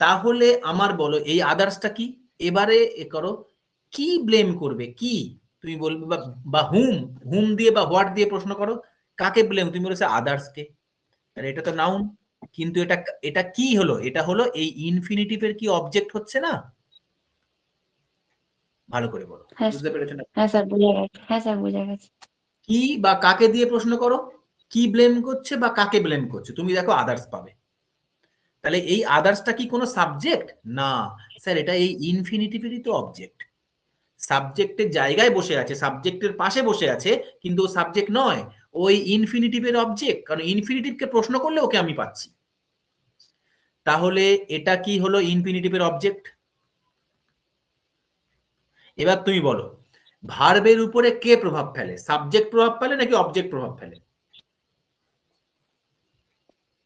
তাহলে আমার বলো এই আদার্সটা কি? এবারে এ করো, কি ব্লেম করবে? কি তুমি বলবে? বা হুম, হুম দিয়ে বা হোয়াট দিয়ে প্রশ্ন করো, কাকে ব্লেম? তুমি বলেছো আদার্স কে, তাহলে এটা তো নাউন। কিন্তু এটা, এটা কি হলো? এটা হলো এই ইনফিনিটিভের কি অবজেক্ট হচ্ছে না? ভালো করে বলো, হ্যাঁ বুঝতে পেরেছো না? হ্যাঁ স্যার বোঝা গেছে, হ্যাঁ স্যার বোঝা গেছে। কি বা কাকে দিয়ে প্রশ্ন করো, কি ব্লেম করছে বা কাকে ব্লেম করছে, তুমি দেখো আদার্স পাবে। তাহলে এই আদার্সটা কি কোনো সাবজেক্ট? না স্যার, এটা এই ইনফিনিটিভেরই তো অবজেক্ট। সাবজেক্টের জায়গায় বসে আছে, সাবজেক্টের পাশে বসে আছে, কিন্তু ও সাবজেক্ট নয়, ওই ইনফিনিটিভের অবজেক্ট। কারণ ইনফিনিটিভকে প্রশ্ন করলে ওকে আমি পাচ্ছি। তাহলে এটা কি হলো? ইনফিনিটিভের অবজেক্ট। এবার তুমি বলো, ভার্বের উপরে কে প্রভাব ফেলে? সাবজেক্ট প্রভাব ফেলে নাকি অবজেক্ট প্রভাব ফেলে?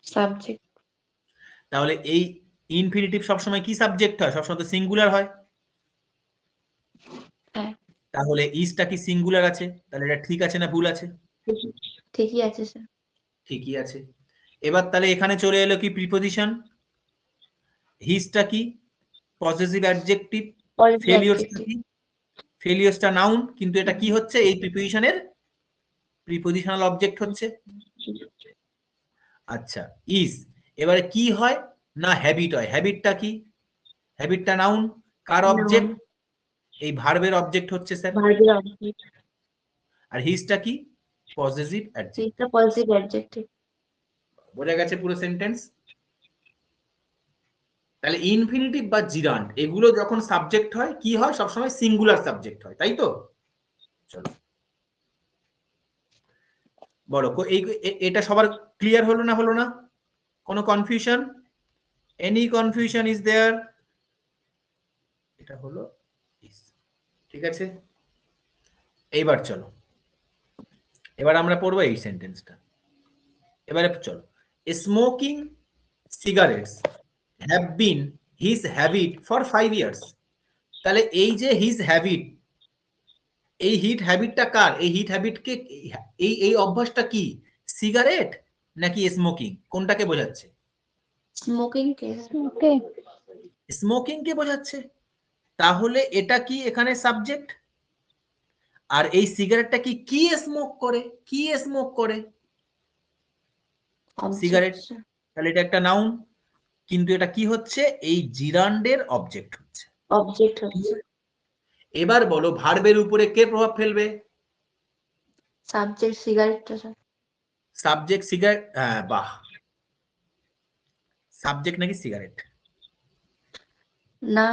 সাবজেক্ট। তাহলে এই ইনফিনিটিভ সবসময় কি সাবজেক্ট হয়? সবসময় তো সিঙ্গুলার হয়। হ্যাঁ তাহলে ইসটা কি সিঙ্গুলার আছে? তাহলে এটা ঠিক আছে না ভুল আছে? ঠিকই আছে স্যার। ঠিকই আছে। এবার তাহলে এখানে চলে এলো কি প্রিপোজিশন। হিজটা কি? Possessive adjective. পজিটিভ ফেলিওরসটা অ্যাডজেক্টিভ। কি? ফেলিওরসটা নাউন, কিন্তু এটা কি হচ্ছে? এই প্রিপোজিশনের প্রিপোজিশনাল অবজেক্ট হচ্ছে। আচ্ছা, ইজ এবারে কি হয় না হ্যাবিট হয়। হ্যাবিটটা কি? হ্যাবিটটা নাউন, কার অবজেক্ট? এই ভার্বের অবজেক্ট হচ্ছে স্যার। ভার্বের অবজেক্ট। আর হিজটা কি? Possessive adjective. এটা পজিটিভ অ্যাডজেক্টিভ। বোঝা গেছে পুরো সেন্টেন্স? তাহলে ইনফিনিটিভ বা জিরান্ড এগুলো যখন সাবজেক্ট হয় কি হয়? সবসময় সিঙ্গুলার সাবজেক্ট হয়, তাই তো? চলো বলো, এই এটা সবার ক্লিয়ার হলো না? হলো না? কোনো confusion? Any confusion is there? এটা হলো is, ঠিক আছে? এইবার চলো, এবার আমরা পড়বো এই সেন্টেন্সটা। এবারে চলো, smoking cigarettes have been his habit for 5 years। তাহলে এই যে হিজ হ্যাবিট, এই হিট হ্যাবিটটা কার? এই হিট হ্যাবিটকে, এই এই অভ্যাসটা কি? সিগারেট নাকি স্মোকিং? কোনটাকে বোঝাচ্ছে? স্মোকিং কে? ওকে। স্মোকিং কে বোঝাচ্ছে। তাহলে এটা কি এখানে সাবজেক্ট? আর এই সিগারেটটা কি কি স্মোক করে? কি স্মোক করে? সিগারেট। অবজেক্ট। তাহলে এটা একটা নাউন, কিন্তু এটা কি হচ্ছে? এই জিরান্ডের অবজেক্ট হচ্ছে। অবজেক্ট হচ্ছে। এবার বলো ভার্বের উপরে কে প্রভাব ফেলবে? সাবজেক্ট সিগারেটটা স্যার। সাবজেক্ট সিগারেট, হ্যাঁ বাহ, সাবজেক্ট নাকি সিগারেট? না,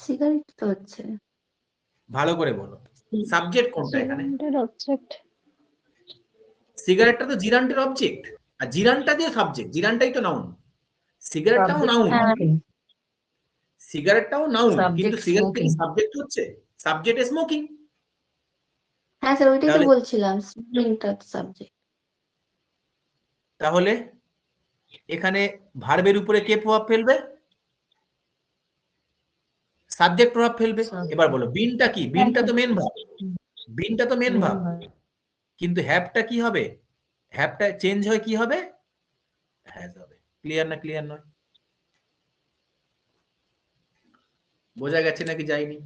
সিগারেট তো হচ্ছে। ভালো করে বলো, সাবজেক্ট কোনটা এখানে? জিরান্ডের অবজেক্ট। সিগারেটটা তো জিরান্ডের অবজেক্ট, আর জিরানটা দিয়ে সাবজেক্ট। জিরানটাই তো নাউন, সিগারেটটাও নাউন। হ্যাঁ সিগারেটটাও নাউন, কিন্তু Subject সিগারেট থেকে smoking. সাবজেক্ট হচ্ছে, সাবজেক্ট স্মোকিং। হ্যাঁ স্যার ওইটাই তো তাহলে বলছিলাম স্প্রিংটা সাবজেক্ট। তাহলে এখানে ভার্বের উপরে কে প্রভাব ফেলবে? সাবজেক্ট প্রভাব ফেলবে। এবার বলো বিনটা কি? বিনটা তো মেন ভার্ব, বিনটা তো মেন ভার্ব, কিন্তু হ্যাভটা কি হবে? হ্যাভটা চেঞ্জ হয় কি হবে? হ্যাজ হবে। ক্লিয়ার না ক্লিয়ার নয়? বোঝা গেছে নাকি যায়নি?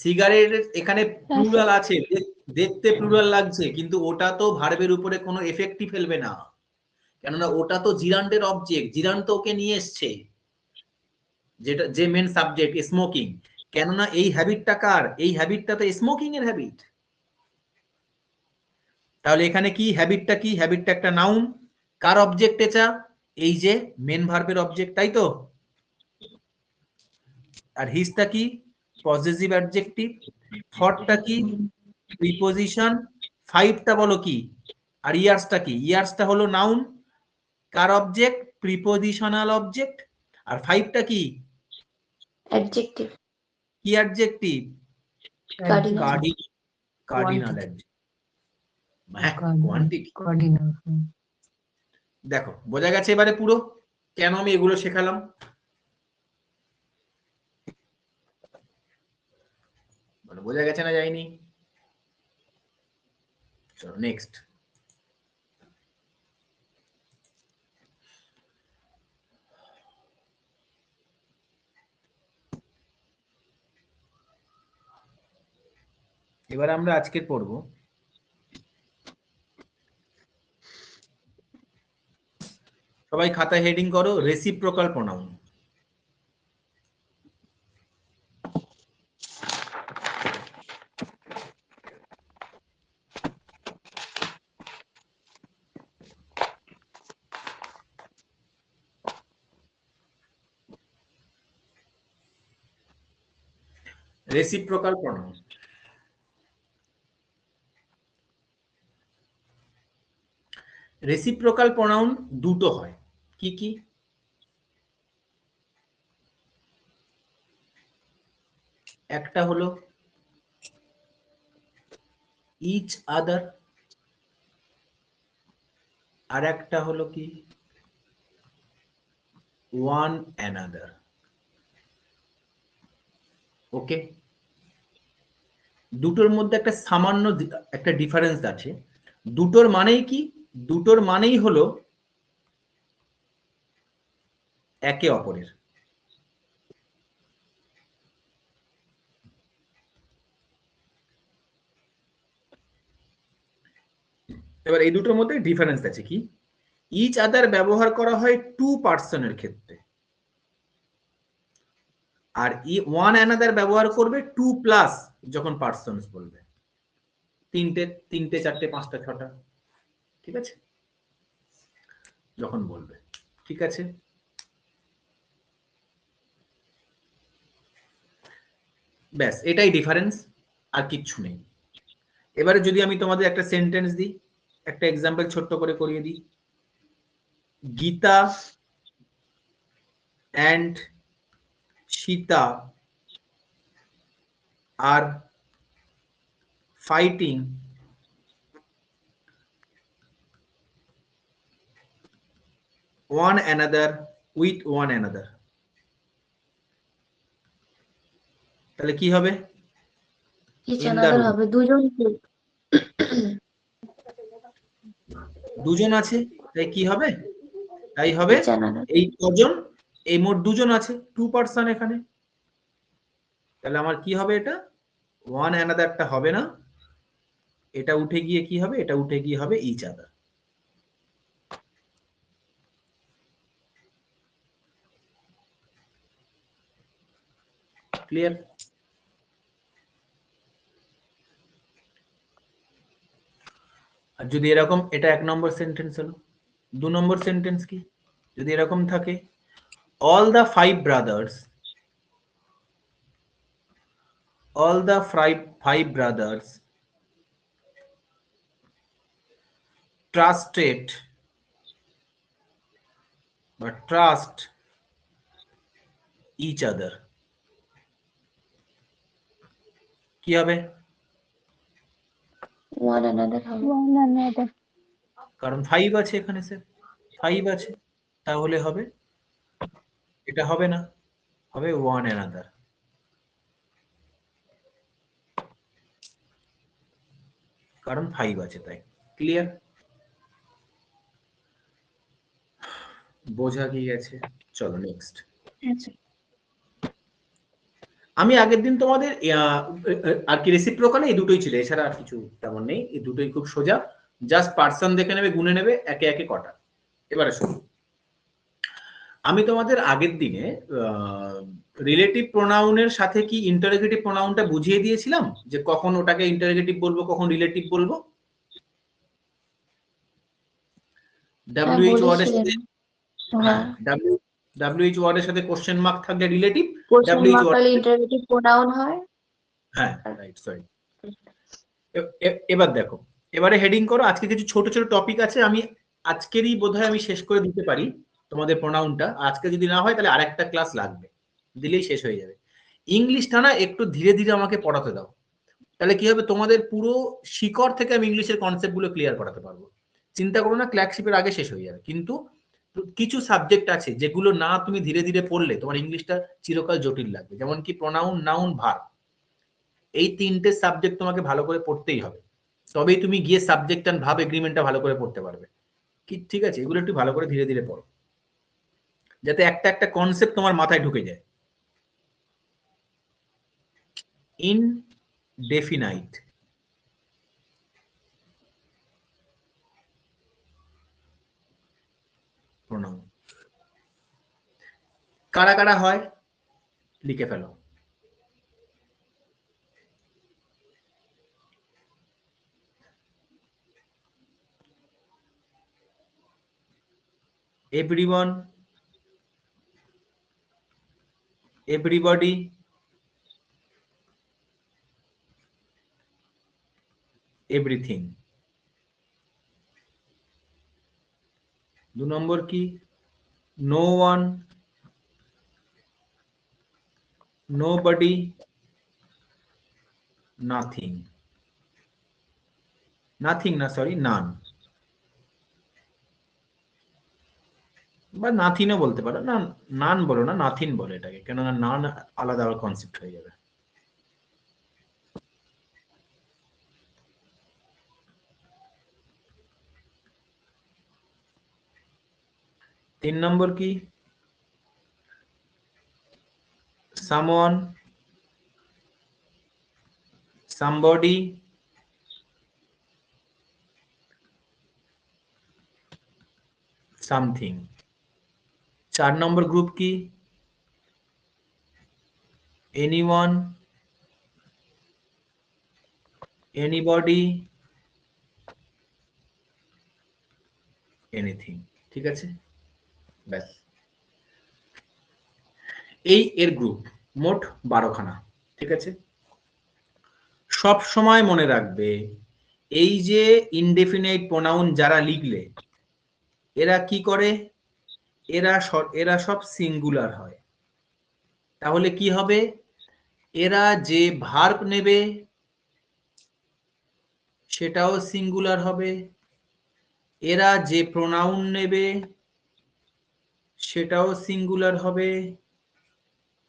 সিগারেট এখানে প্লুরাল আছে, দেখতে প্লুরাল লাগছে, কিন্তু ওটা তো ভার্বের উপরে কোনো এফেক্টই ফেলবে না, কেননা ওটা তো জিরান্ডের অবজেক্ট, জিরান্ড তো ওকে নিয়ে এসছে, যেটা যে মেন সাবজেক্ট স্মোকিং। কেননা এই হ্যাবিটটা কার? এই হ্যাবিটটা তো স্মোকিং এর হ্যাবিট। তাহলে এখানে কি হ্যাবিটটা কি? হ্যাবিটটা একটা নাউন। কার অবজেক্ট এটা? এই যে মেন ভার্বের অবজেক্ট, তাই তো? আর হিজটা কি? Positive adjective. থটটা কি? প্রিপোজিশন। ফাইভটা বলো কি? আর ইয়ার্সটা কি? ইয়ার্সটা হলো নাউন। কার অবজেক্ট? Prepositional object. আর ফাইভটা কি? অ্যাডজেক্টিভ কি অ্যাডজেক্টিভ? কার্ডিনাল। Cardinal adjective. হ্যাঁ, কোয়ান্টিটি। দেখো বোঝা গেছে এবারে পুরো কেন আমি এগুলো শেখালাম? বোঝা গেছে না যায়নি? চলো নেক্সট। এবার আমরা আজকের পড়ব সবাই খাতায় হেডিং করো reciprocal pronoun. Reciprocal pronoun. Reciprocal pronoun দুটো হয়। কি কি? একটা হলো ইচ আদার, আর একটা হলো কি ওয়ান অ্যানাদার। ওকে, দুটোর মধ্যে একটা সামান্য একটা ডিফারেন্স আছে। দুটোর মানেই কি? দুটোর মানেই হলো একে অপরের। এবার এই দুটোর মধ্যে ডিফারেন্স আছে কি? ইচ আদার ব্যবহার করা হয় টু পার্সনের ক্ষেত্রে, আর ওয়ান অ্যানাদার ব্যবহার করবে টু প্লাস যখন পার্সনস বলবে, তিনটে তিনটে চারটে পাঁচটা ছটা, ঠিক আছে, যখন বলবে। ঠিক আছে, ব্যাস এটাই ডিফারেন্স, আর কিচ্ছু নেই। এবারে যদি আমি তোমাদের একটা সেন্টেন্স দিই, একটা এক্সাম্পল ছোট্ট করে করিয়ে দিই। গীতা অ্যান্ড সীতা আর fighting one another with one another। তাহলে কি হবে? Each In the another room। হবে দুজন। দুজন আছে, তাই কি হবে? তাই হবে ইচ অ্যানাদার। এই কজন, এই মোট দুজন আছে, টু পার্সন এখানে। তাহলে আমার কি হবে? এটা ওয়ান অ্যানাদারটা হবে না, এটা উঠে গিয়ে কি হবে? এটা উঠে গিয়ে হবে ইচ আদার। ক্লিয়ার? আর যদি এরকম, এটা এক নম্বর সেন্টেন্স হলো। দু নম্বর সেন্টেন্স কি? যদি এরকম থাকে, all the five brothers trust each other। কি হবে? one another হবে। one another, কারণ 5 আছে এখানে স্যার, 5 আছে, তাহলে হবে, এটা হবে না, হবে one another। কারণ 5 আছে তাই। ক্লিয়ার? বোঝা কি গেছে? চলো নেক্সট। আচ্ছা আমি আগের দিন তোমাদের আর কি রেসিপ্রোকালে এই দুটোই ছিল, এছাড়া আর কিছু তেমন নেই, এই দুটোই খুব সোজা, জাস্ট পার্সন দেখে নেবে, গুনে নেবে, একে একে কটা। এবারে শুনুন, আমি তোমাদের আগের দিনে রিলেটিভ প্রোনাউনের সাথে কি ইন্টারোগেটিভ প্রোনাউনটা বুঝিয়ে দিয়েছিলাম, যে কখন ওটাকে ইন্টারোগেটিভ বলবো, কখন রিলেটিভ বলবো। WH ওয়ার্ডের সাথে, হ্যাঁ WH ওয়ার্ডের সাথে কোশ্চেন মার্ক থাকলে relative, question WH mark word, হলে ইন্টারোগেটিভ প্রোনাউন হয়। হ্যাঁ রাইট, সরি। এবার দেখো, এবারে হেডিং করো, আজকে কিছু ছোট ছোট টপিক আছে, আমি আজকেরই বোধহয় আমি শেষ করে দিতে পারি তোমাদের প্রোনাউনটা, আজকে যদি না হয় তাহলে আরেকটা ক্লাস লাগবে, দিলেই শেষ হয়ে যাবে। ইংলিশটা না একটু ধীরে ধীরে আমাকে পড়াতে দাও, তাহলে কি হবে, তোমাদের পুরো শিকড় থেকে আমি ইংলিশের কনসেপ্ট গুলো ক্লিয়ার করাতে পারবো। চিন্তা করো না, ক্ল্যাকশিপের আগে শেষ হয়ে যাবে, কিন্তু কিছু সাবজেক্ট আছে যেগুলো না তুমি ধীরে ধীরে পড়লে তোমার ইংলিশটা চিরকাল জটিল লাগবে, যেমন কি প্রোনাউন, নাউন, ভার্ব, এই তিনটে সাবজেক্ট তোমাকে ভালো করে পড়তেই হবে, তবেই তুমি গিয়ে সাবজেক্ট অ্যান্ড ভার্ব এগ্রিমেন্টটা ভালো করে পড়তে পারবে। কি ঠিক আছে, এগুলো একটু ভালো করে ধীরে ধীরে পড়ো, যাতে একটা একটা কনসেপ্ট তোমার মাথায় ঢুকে যায়। ইনডেফিনাইট, প্রোনাউন কারা কারা হয় লিখে ফেলো। everyone, everybody, everything। 2 নম্বর কি, no one, nobody, nothing, nothing না সরি, none, বা নাথিনও বলতে পারো, না নান বলো না, নাথিন বলো এটাকে, কেননা নান আলাদা আবার কনসেপ্ট হয়ে যাবে। তিন নম্বর কি, someone, somebody, something। 4 নম্বর গ্রুপ কি, anyone, anybody, anything। ঠিক আছে, ব্যাস, এই এর গ্রুপ মোট 12 খানা। ঠিক আছে, সব সময় মনে রাখবে, এই যে ইনডেফিনাইট প্রোনাউন যারা লিখলে, এরা কি করে, এরা সব সিঙ্গুলার হয়। তাহলে কি হবে, এরা যে ভার্ব নেবে সেটাও সিঙ্গুলার হবে, এরা যে প্রোনাউন নেবে সেটাও সিঙ্গুলার হবে,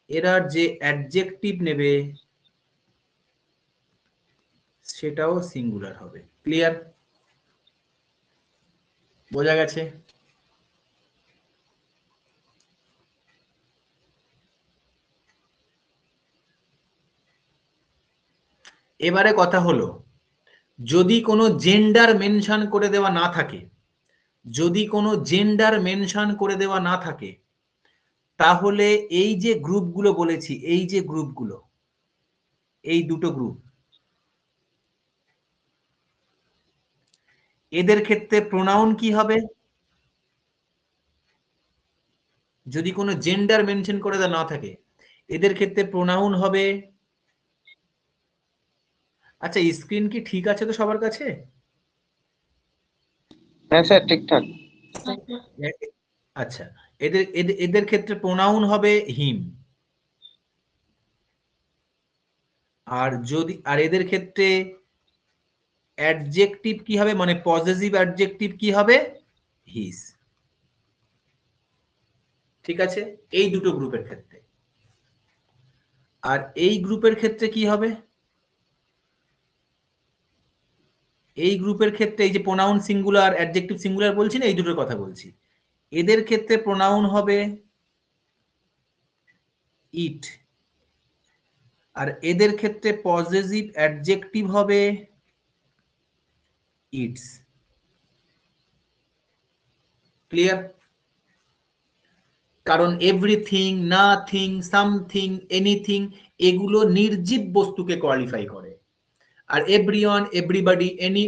এরা যে অ্যাডজেক্টিভ নেবে সেটাও সিঙ্গুলার হবে। ক্লিয়ার? বোঝা গেছে? এবারে কথা হলো, যদি কোনো জেন্ডার মেনশন করে দেওয়া না থাকে, যদি কোনো জেন্ডার মেনশন করে দেওয়া না থাকে, তাহলে এই যে গ্রুপগুলো বলেছি, এই যে গ্রুপগুলো, এই দুটো গ্রুপ, এদের ক্ষেত্রে প্রোনাউন কি হবে? যদি কোনো জেন্ডার মেনশন করে দেওয়া না থাকে, এদের ক্ষেত্রে প্রোনাউন হবে, আচ্ছা স্ক্রিন কি ঠিক আছে তো সবার কাছে? হ্যাঁ স্যার ঠিকঠাক। আচ্ছা, এদের ক্ষেত্রে প্রোনাউন হবে হিম, আর এদের ক্ষেত্রে অ্যাডজেক্টিভ কি হবে, মানে পজেসিভ অ্যাডজেক্টিভ কি হবে, হিজ। ঠিক আছে, এই দুটো গ্রুপের ক্ষেত্রে। আর এই গ্রুপের ক্ষেত্রে কি হবে, এই গ্রুপের ক্ষেত্রে এই যে প্রোনাউন সিঙ্গুলার অ্যাডজেক্টিভ সিঙ্গুলার বলছি না, এই দুটোর কথা বলছি, এদের ক্ষেত্রে প্রোনাউন হবে ইট, আর এদের ক্ষেত্রে পজেসিভ অ্যাডজেক্টিভ হবে ইটস। ক্লিয়ার? কারণ এভরিথিং, নাথিং, সামথিং, এনিথিং এগুলো নির্জীব বস্তুকে কোয়ালিফাই করে। আর everyone, everybody, any,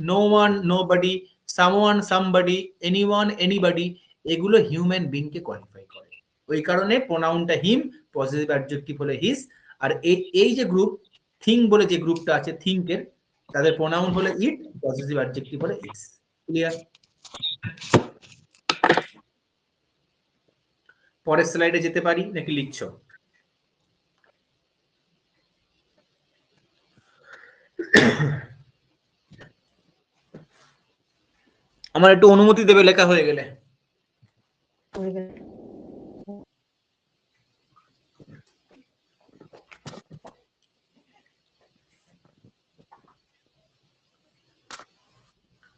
no one, nobody, someone, somebody, anyone, anybody এগুলো হিউম্যান বিং কে কোয়ালিফাই করে। ওই কারণে প্রোনাউনটা হিম, পজিটিভ অ্যাডজেক্টিভ হলো হিজ। আর এই যে গ্রুপ থিং বলে যে গ্রুপটা আছে থিংকের, তাদের প্রোনাউন হলো ইট, পজিটিভ অ্যাডজেক্টিভ হলো ইটস। ক্লিয়ার? পরের স্লাইডে যেতে পারি নাকি লিখছো? আমার একটু অনুমতি দেবে লেখা হয়ে গেলে?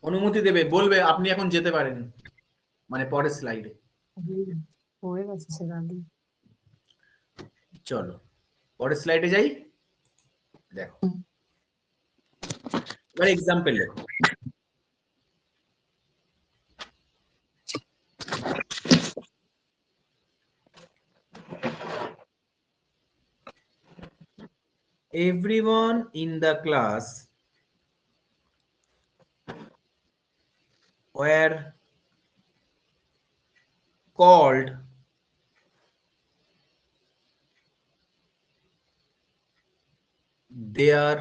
অনুমতি দেবে, বলবে আপনি এখন যেতে পারেন, মানে পরের স্লাইডে। হয়ে গেছে দাদি। চলো পরের স্লাইডে যাই। দেখো এবার এক্সাম্পল লেখো। Everyone in the class were called there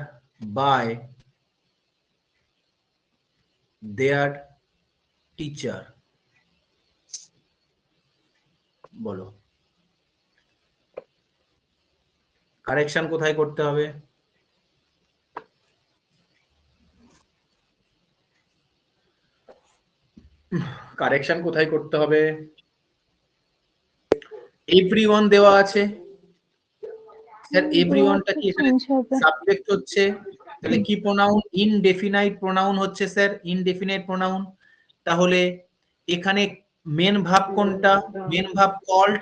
by their teacher. বলো কারেকশন কোথায় করতে হবে? কারেকশন কোথায় করতে হবে? এভরিওয়ান দেওয়া আছে, স্যার এভরিওয়ানটা কি এখানে চেঞ্জ হবে। সাবজেক্ট হচ্ছে, তাহলে কি প্রোনাউন? ইনডেফিনাইট প্রোনাউন হচ্ছে স্যার, ইনডেফিনাইট প্রোনাউন। তাহলে এখানে মেন ভার্ব কোনটা? Main verb called,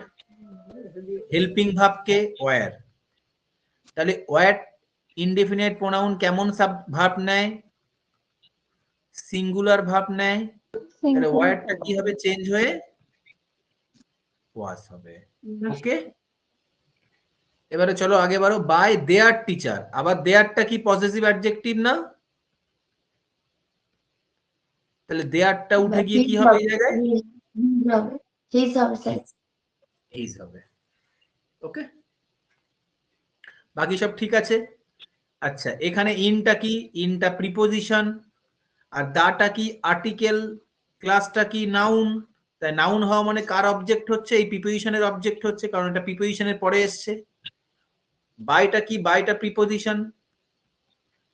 helping verb কে ওয়্যার। তাহলে ওয়্যার ইনডেফিনাইট প্রোনাউন কেমন ভার্ব নেয়? সিঙ্গুলার ভার্ব নেয়। তাহলে ওয়্যারটা কি হবে? চেঞ্জ হয়ে ওয়াজ হবে। ওকে, এবারে চলো আগে বাড়ো। বাই দেয়ার টিচার, আবার দেয়ারটা কি পজেসিভ অ্যাডজেক্টিভ না? তাহলে দেয়ারটা উঠে গিয়ে কি হবে এই জায়গায়? হিজ হবে স্যার। হিজ হবে। ওকে, বাকি সব ঠিক আছে। আচ্ছা, এখানে ইনটা কি? ইনটা প্রিপোজিশন, আর দাটা কি? আর্টিকেল, ক্লাসটা কি? নাউন। তাই নাউন হওয়া মানে কার অবজেক্ট হচ্ছে? এই প্রিপোজিশনের অবজেক্ট হচ্ছে, কারণ এটা প্রিপোজিশনের পরে এসছে। বাইটা কি? বাইটা প্রিপোজিশন,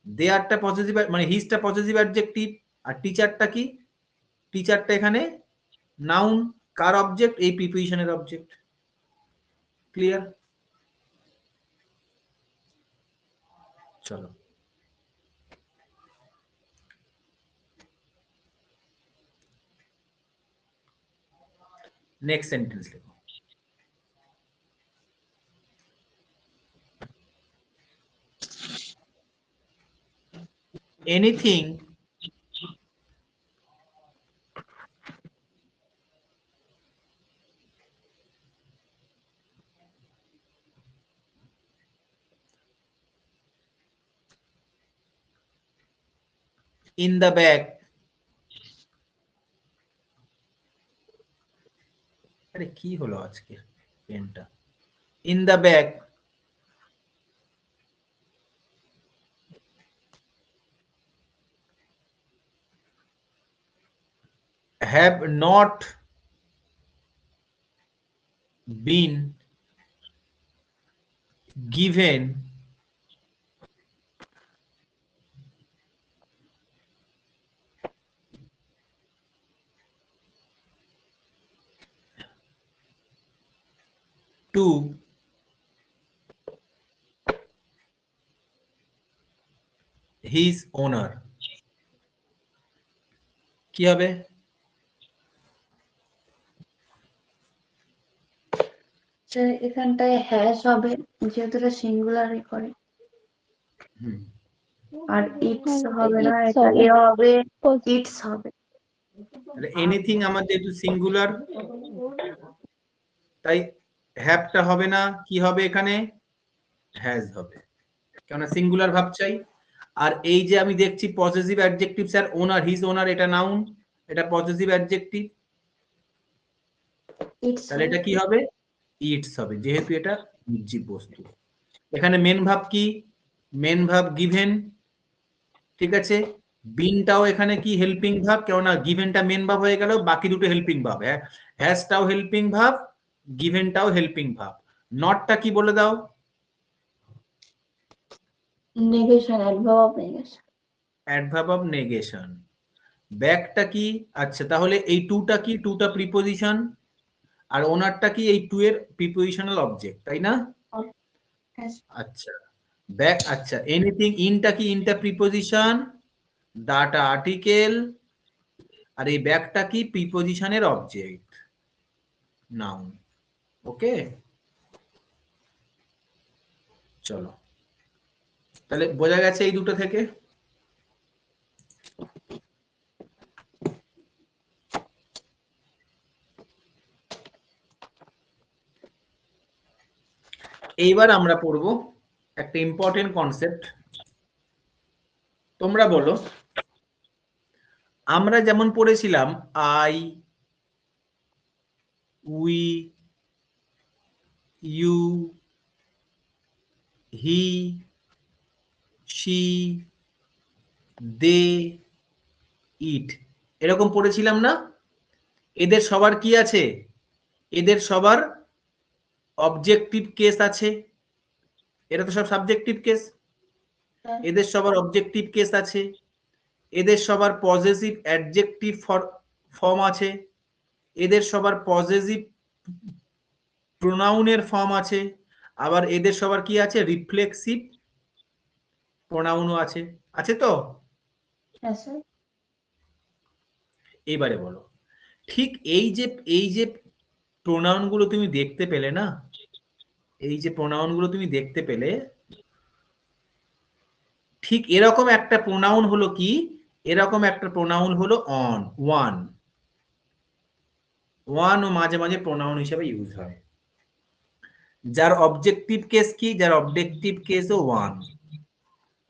দেয়ারটা পজিটিভ মানে হিজটা পজিটিভ অ্যাডজেক্টিভ, আর টিচারটা কি? টিচারটা এখানে নাউন, কার অবজেক্ট? এই প্রিপোজিশনের অবজেক্ট। ক্লিয়ার? চলো নেক্সট সেন্টেন্স লেখো। এনিথিং in the bag, আরে কি হলো আজকে পেনটা? in the bag have not been given to his owner, কি হবে? স্যার এখানটায় হ্যাশ হবে যেহেতু এটা সিঙ্গুলারই করে, হুম, আর ইটস আর হবে না, it's এটা হবে। এ হবে, Pos- ইটস হবে। এনিথিং আমাদের যেহেতু সিঙ্গুলার, তাই হ্যাভটা হবে না, কি হবে এখানে? হ্যাজ হবে, কেননা সিঙ্গুলার ভাব চাই। আর এই যে আমি দেখছি পজেসিভ অ্যাডজেক্টিভ, স্যার ওনার, হিজ ওনার, এটা নাউন, এটা পজেসিভ অ্যাডজেক্টিভ, ইটস তাহলে এটা কি হবে? ইটস হবে, যেহেতু এটা নির্জীব বস্তু। এখানে মেন ভাব কি? মেন ভাব গিভেন, ঠিক আছে। বিনটাও এখানে কি? হেল্পিং ভাব, কেননা গিভেনটা মেন ভাব হয়ে গেল, বাকি দুটো হেল্পিং ভাব। হ্যাজটাও হেল্পিং ভাব, গিভেনটাও হেল্পিং ভাব। নটটা কি বলে দাও? Negation, adverb of negation. Adverb of negation. ব্যাকটা কি? আচ্ছা, তাহলে এই টুটা কি? টুটা প্রিপোজিশন, আর ওনারটা কি? এই টু এর প্রিপোজিশনাল অবজেক্ট, তাই না? আচ্ছা, ব্যাক, আচ্ছা এনিথিং, ইনটা কি? ইনটা প্রিপোজিশন, ডাটা আর্টিকেল, আর এই ব্যাকটা কি? প্রিপোজিশনের অবজেক্ট, নাউন। ওকে, চলো, তাহলে বোঝা গেছে এই দুটো থেকে। এইবার আমরা পড়ব একটা ইম্পর্টেন্ট কনসেপ্ট। তোমরা বলো, আমরা যেমন পড়েছিলাম I, we, you, he, she, they, it, এরকম পড়েছিলাম না? এদের সবার কি আছে? এদের সবার অবজেক্টিভ কেস আছে, এরা তো সব সাবজেক্টিভ কেস। এদের সবার অবজেক্টিভ কেস আছে, এদের সবার পজেসিভ অ্যাডজেক্টিভ ফর্ম আছে, এদের সবার পজেসিভ প্রোনাউনের ফর্ম আছে, আবার এদের সবার কি আছে? রিফ্লেক্সিভ প্রোনাউনও আছে, আছে তো? হ্যাঁ স্যার। এইবারে বলো, ঠিক এই যে প্রোনাউন গুলো তুমি দেখতে পেলে না, এই যে প্রোনাউন গুলো তুমি দেখতে পেলে, ঠিক এরকম একটা প্রোনাউন হলো কি? এরকম একটা প্রোনাউন হলো অন, ওয়ান। ওয়ানও মাঝে মাঝে প্রোনাউন হিসেবে ইউজ হয়, যার অবজেক্টিভ কেস কি? যার অবজেক্টিভ কেসও ওয়ান।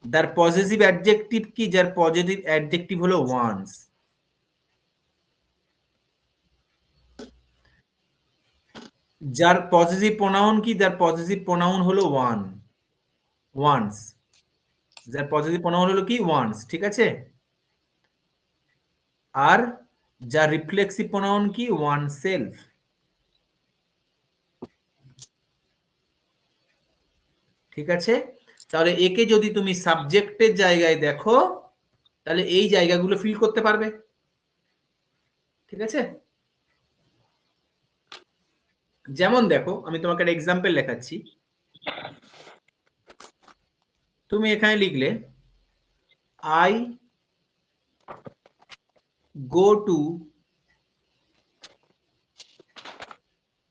যার পজিটিভ অ্যাডজেক্টিভ কি? যার পজিটিভ অ্যাডজেক্টিভ হলো ওয়ান্স। যার পজিটিভ প্রোনাউন কি? যার পজিটিভ প্রোনাউন হলো ওয়ান, ওয়ান্স। যার পজিটিভ প্রোনাউন হলো কি? ওয়ান্স, ঠিক আছে। আর যার রিফ্লেক্সিভ প্রোনাউন কি? One self. ঠিক আছে, তাহলে একে যদি তুমি সাবজেক্টের জায়গায় দেখো, তাহলে এই জায়গাগুলো ফিল করতে পারবে, ঠিক আছে। যেমন দেখো, আমি তোমাকে একটা এক্সাম্পল লেখাচ্ছি। তুমি এখানে লিখলে I go to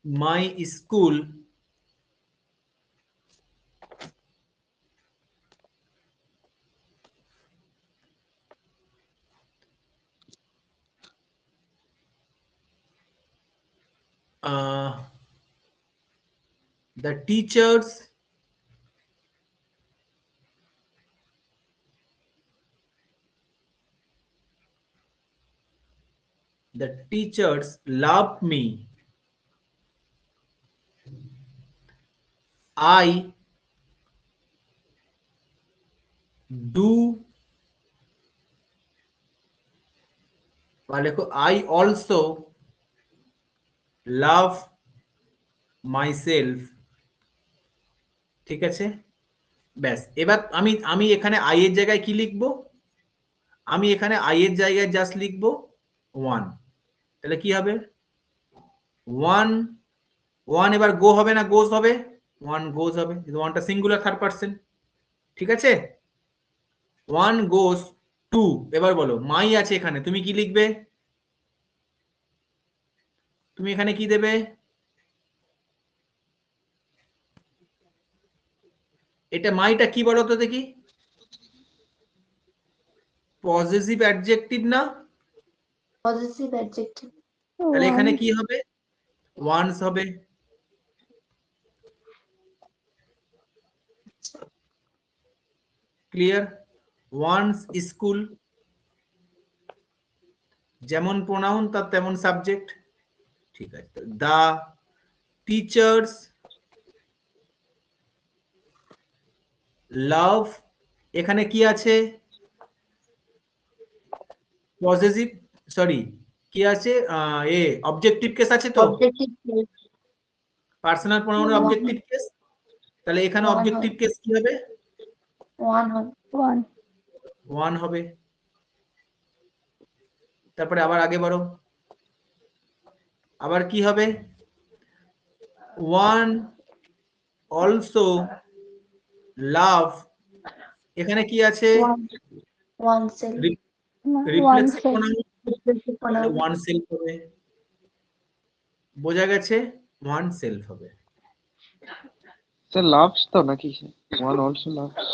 my school the teachers love me. I do, I also love myself, ঠিক আছে। ব্যাস, এবার আমি আমি এখানে আই এর জায়গায় কি লিখবো? আমি এখানে আই এর জায়গায় জাস্ট লিখবো ওয়ান, তাহলে কি হবে? ওয়ান ওয়ান এবার গো হবে না গোজ হবে, ওয়ান গোজ হবে, ওয়ানটা সিঙ্গুলার থার্ড পার্সন। ঠিক আছে, ওয়ান গোজ টু। এবার বলো মাই আছে এখানে, তুমি কি লিখবে? তুমি এখানে কি দেবে? এটা মাইটা কি বলো তো দেখি? পজিটিভ অ্যাডজেক্টিভ না? Positive adjective. তাহলে এখানে One. কি হবে? ওয়ান্স হবে। ক্লিয়ার? ওয়ান্স স্কুল, যেমন প্রোনাউন তার তেমন সাবজেক্ট। ঠিক আছে, দা টিচার্স লাভ, এখানে কি আছে? পজিটিভ, সরি কি আছে? অবজেক্টিভ কেস আছে তো, অবজেক্টিভ পার্সোনাল প্রোনাউনের অবজেক্টিভ কেস। তাহলে এখানে One অবজেক্টিভ কেস কি হবে? ওয়ান হবে। One. ওয়ান হবে। তারপরে আবার আগে বাড়ো, আবার কি হবে? ওয়ান অলসো লাভ, এখানে কি আছে? One one self. Reflexive Oneself. Pronoun, তাহলে ওয়ান সেলফ হবে। বোঝা গেছে? ওয়ান সেলফ হবে। স্যার লাভস তো নাকি? One also loves.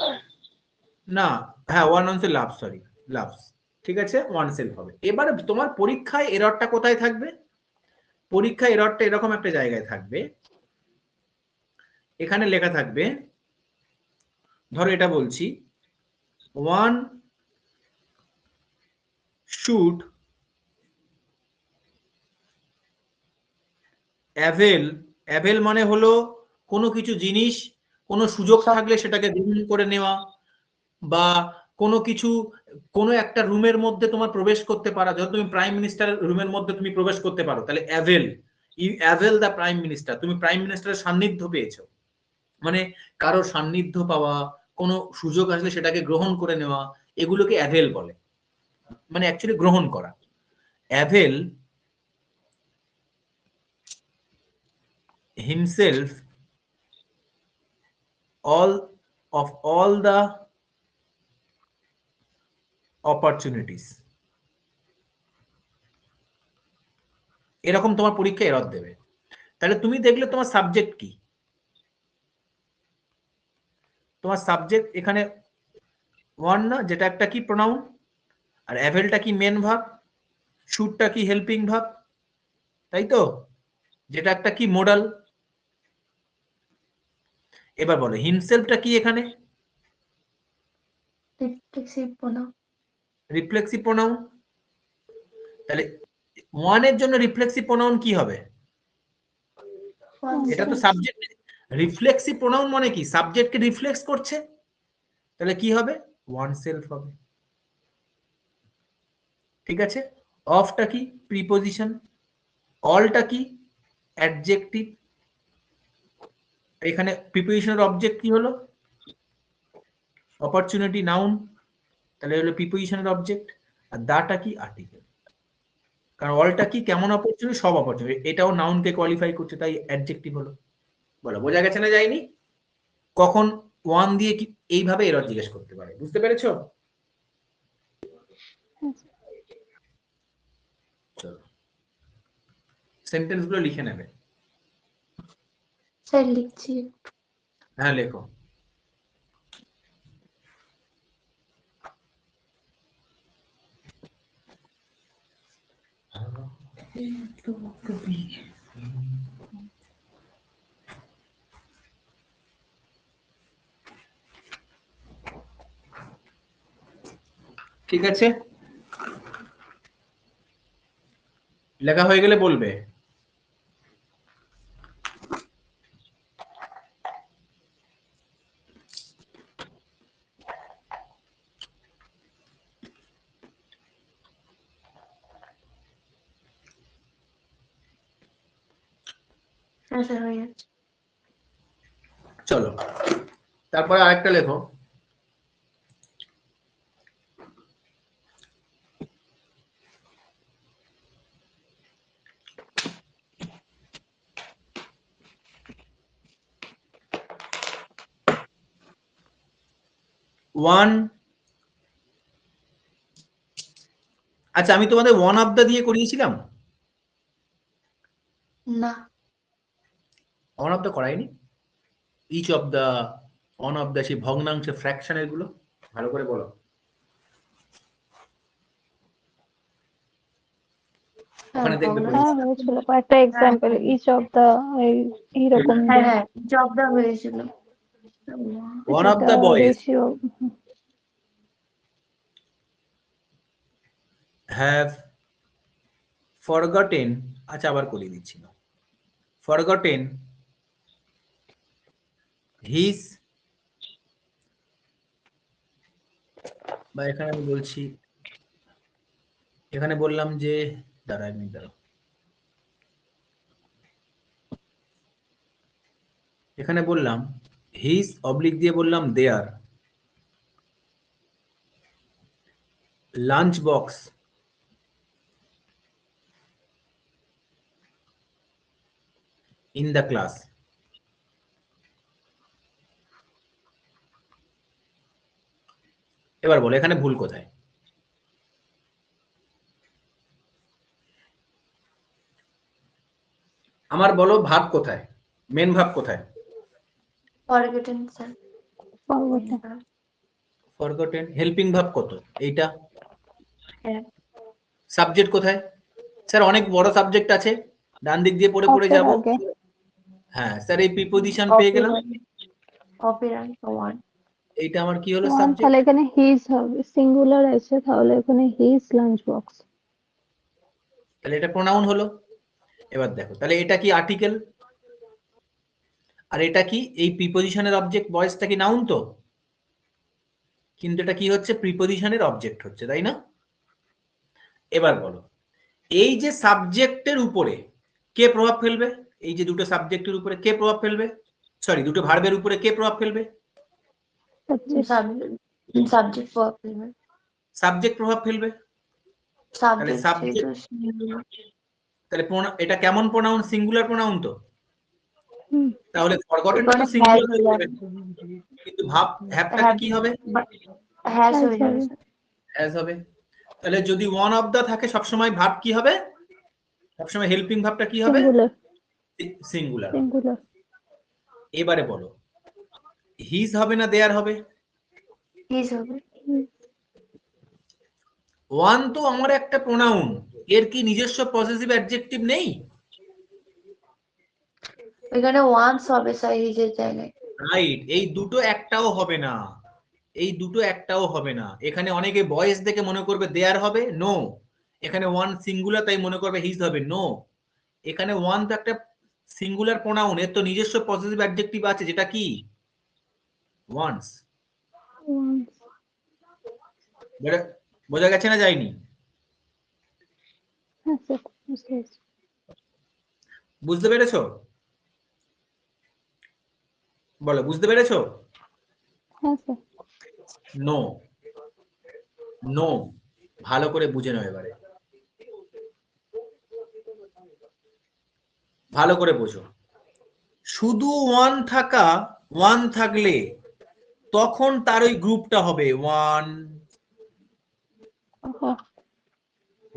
না, হ্যাঁ one also love, sorry loves. ঠিক আছে, ওয়ান সেলফ হবে। এবারে তোমার পরীক্ষায় এররটা কোথায় থাকবে? পরীক্ষায় এররটা এরকম একটা জায়গায় থাকবে, এখানে লেখা থাকবে, ধরো এটা বলছি, ওয়ান শুড অ্যাভেল, অ্যাভেল মানে হলো কোনো কিছু জিনিস, কোনো সুযোগ থাকলে সেটাকে গ্রহণ করে নেওয়া, বা কোনো কিছু, কোনো একটা রুমের মধ্যে তোমার প্রবেশ করতে পারা। যখন তুমি প্রাইম মিনিস্টারের রুমের মধ্যে তুমি প্রবেশ করতে পারো, তাহলে avail, you avail the prime minister, তুমি প্রাইম মিনিস্টারের সান্নিধ্য পেয়েছো। মানে কারো সান্নিধ্য পাওয়া, কোনো সুযোগ আসলে সেটাকে গ্রহণ করে নেওয়া, এগুলোকে অ্যাভেল বলে, মানে অ্যাকচুয়ালি গ্রহণ করা। Avail himself all the opportunities, এরকম তোমার পরীক্ষা এরর দেবে। তাহলে তুমি দেখলে তোমার সাবজেক্ট কি? তোমার সাবজেক্ট এখানে ওয়ান না, যেটা একটা কি প্রোনাউন, আর অ্যাভেলটা কি মেন ভার্ব, শুডটা কি হেল্পিং ভার্ব, তাই তো, যেটা একটা কি মোডাল। এবার বলো হিমসেলফটা কি এখানে? Reflexive pronoun. Reflexive pronoun. তাহলে ওয়ানের জন্য রিফ্লেক্সিভ প্রোনাউন কি হবে? এটা তো সাবজেক্ট। রিফ্লেক্সিভ প্রোনাউন মানে কি? সাবজেক্টকে রিফ্লেক্স করছে, তাহলে কি হবে? ওয়ান সেলফ হবে। ঠিক আছে, অফটা কি? প্রিপোজিশন। অলটা কি? অ্যাডজেক্টিভ। এখানে প্রিপোজিশনের অবজেক্ট কি হলো? অপরচুনিটি, নাউন, তাহলে হলো প্রিপোজিশনের অবজেক্ট। আর দাটা কি? আর্টিকেল। কারণ অলটা কি? কেমন অপরচুনিটি? সব অপরচুনিটি, এটাও নাউনকে কোয়ালিফাই করছে, তাই অ্যাডজেক্টিভ হলো। বলো বোঝা গেছে না যায়নি? কখন ওয়ান দিয়ে কি এইভাবে এরর জিজ্ঞেস করতে পারে, বুঝতে পেরেছো? চলো সেন্টেন্স গুলো লিখে নেবে। স্যার লিখছি। হ্যাঁ লেখো। ঠিক আছে, লেখা হয়ে গেলে বলবে। হ্যাঁ স্যার হয়ে যাচ্ছে। চলো তারপরে আরেকটা লেখো। ওয়ান, আচ্ছা আমি তোমাদের ওয়ান অফ দা দিয়ে করিয়েছিলাম? না, ওয়ান অফ দা করাইনি? Each of the, one of the, সেই ভগ্নাংশে ফ্র্যাকশনের গুলো ভালো করে বলো। ওখানে দেখবে ভগ্নাংশ। হ্যাঁ হয়েছিল কয়েকটা এক্সাম্পল, ইচ অফ দা এইরকম হ্যাঁ, জবদা হয়েছিল। One of the boys ratio. Have forgotten, আচ্ছা আবার করিয়ে দিচ্ছি না, ফরগটেন হিজ, বা এখানে আমি বলছি, এখানে বললাম যে, দাঁড়া এক মিনিট দাঁড়াও, এখানে বললাম হিজ অবলিক দিয়ে বললাম দেয়ার lunch box in the class. এবার বলো এখানে ভুল কোথায়? আমার বলো ভাব কোথায়, মেন ভাব কোথায়? Forgotten sir. ফরগটেন। হেল্পিং ভাব কত? এইটা। হ্যাঁ। সাবজেক্ট কোথায়? স্যার অনেক বড় সাবজেক্ট আছে, ডান দিক দিয়ে পড়ে পড়ে যাব। হ্যাঁ স্যার, এই প্রিপোজিশন পেয়ে গেলাম, অপিরান্ট ওয়ান। এইটা আমার কি হলো? তাহলে সাবজেক্ট। এখানে হিজ হবে, সিঙ্গুলার আছে, তাহলে এখানে হিজ লাঞ্চ বক্স। তাহলে এটা প্রোনাউন হলো। এবার দেখো তাহলে এটা কি আর্টিকেল, আর এটা কি এই প্রিপোজিশনের অবজেক্ট, ভয়েসটা কি নাউন তো, কিন্তু এটা কি হচ্ছে? প্রিপোজিশনের অবজেক্ট হচ্ছে, তাই না? এবার বলো এই যে সাবজেক্টের উপরে কে প্রভাব ফেলবে? এই যে দুটো সাবজেক্টের উপরে কে প্রভাব ফেলবে? সরি, দুটো ভার্বের উপরে কে প্রভাব ফেলবে? সাবজেক্ট প্রভাব ফেলবে। সাবজেক্ট প্রভাব ফেলবে। তাহলে সাবজেক্ট, তাহলে এটা কেমন প্রোনাউন? সিঙ্গুলার প্রোনাউন তো, তাহলে ফরগটেন তো সিঙ্গুলার, কিন্তু ভাব হ্যাভটাকে কি হবে? হ্যাজ হয়ে যাবে। হ্যাজ হবে। তাহলে যদি ওয়ান অফ দা থাকে সবসময় ভাব কি হবে? সবসময় হেল্পিং ভাবটা কি হবে? সিঙ্গুলার। এবারে বলো হিজ হবে না দেয়ার হবে? হিজ হবে। ওয়ান তো আমার একটা প্রোনাউন, এর কি নিজস্ব পজেসিভ অ্যাডজেক্টিভ নেই? এখানে ওয়ান্স হবে স্যার হিজের জায়গায়। রাইট, এই দুটো একটাও হবে না, এই দুটো একটাও হবে না। এখানে অনেকে বয়েস দেখে মনে করবে দেয়ার হবে, নো। এখানে ওয়ান সিঙ্গুলার তাই মনে করবে হিজ হবে, নো। এখানে ওয়ান তো একটা সিঙ্গুলার প্রোনাউন, এর তো নিজস্ব পজেসিভ অ্যাডজেক্টিভ আছে, যেটা কি ওয়ান্স। বোঝা গেছে না যায়নি? বুঝতে পেরেছো? বলো বুঝতে পেরেছো? নো, নো, ভালো করে বুঝে নাও এবারে, ভালো করে বোঝো। শুধু ওয়ান থাকা, ওয়ান থাকলে তখন তার ওই গ্রুপটা হবে ওয়ান,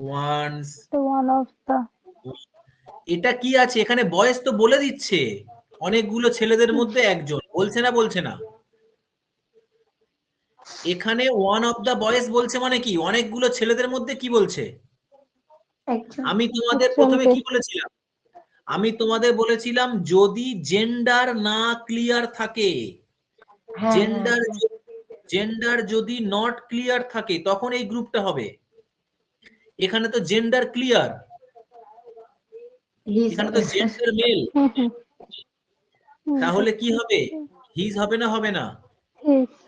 ওয়ান্স। এটা কি আছে এখানে? বয়েস তো বলে দিচ্ছে অনেকগুলো ছেলেদের মধ্যে একজন, বলছে না? বলছে না? এখানে ওয়ান অফ দা বয়েজ বলছে মানে কি? অনেকগুলো ছেলেদের মধ্যে কি বলছে? আমি তোমাদের প্রথমে কি বলেছিলাম? আমি তোমাদের বলেছিলাম যদি জেন্ডার না ক্লিয়ার থাকে, জেন্ডার যদি নট ক্লিয়ার থাকে তখন এই গ্রুপটা হবে। এখানে তো জেন্ডার ক্লিয়ার, এখানে তো জেন্ডার মেল, তাহলে কি হবে? হিজ হবে না? হবে না?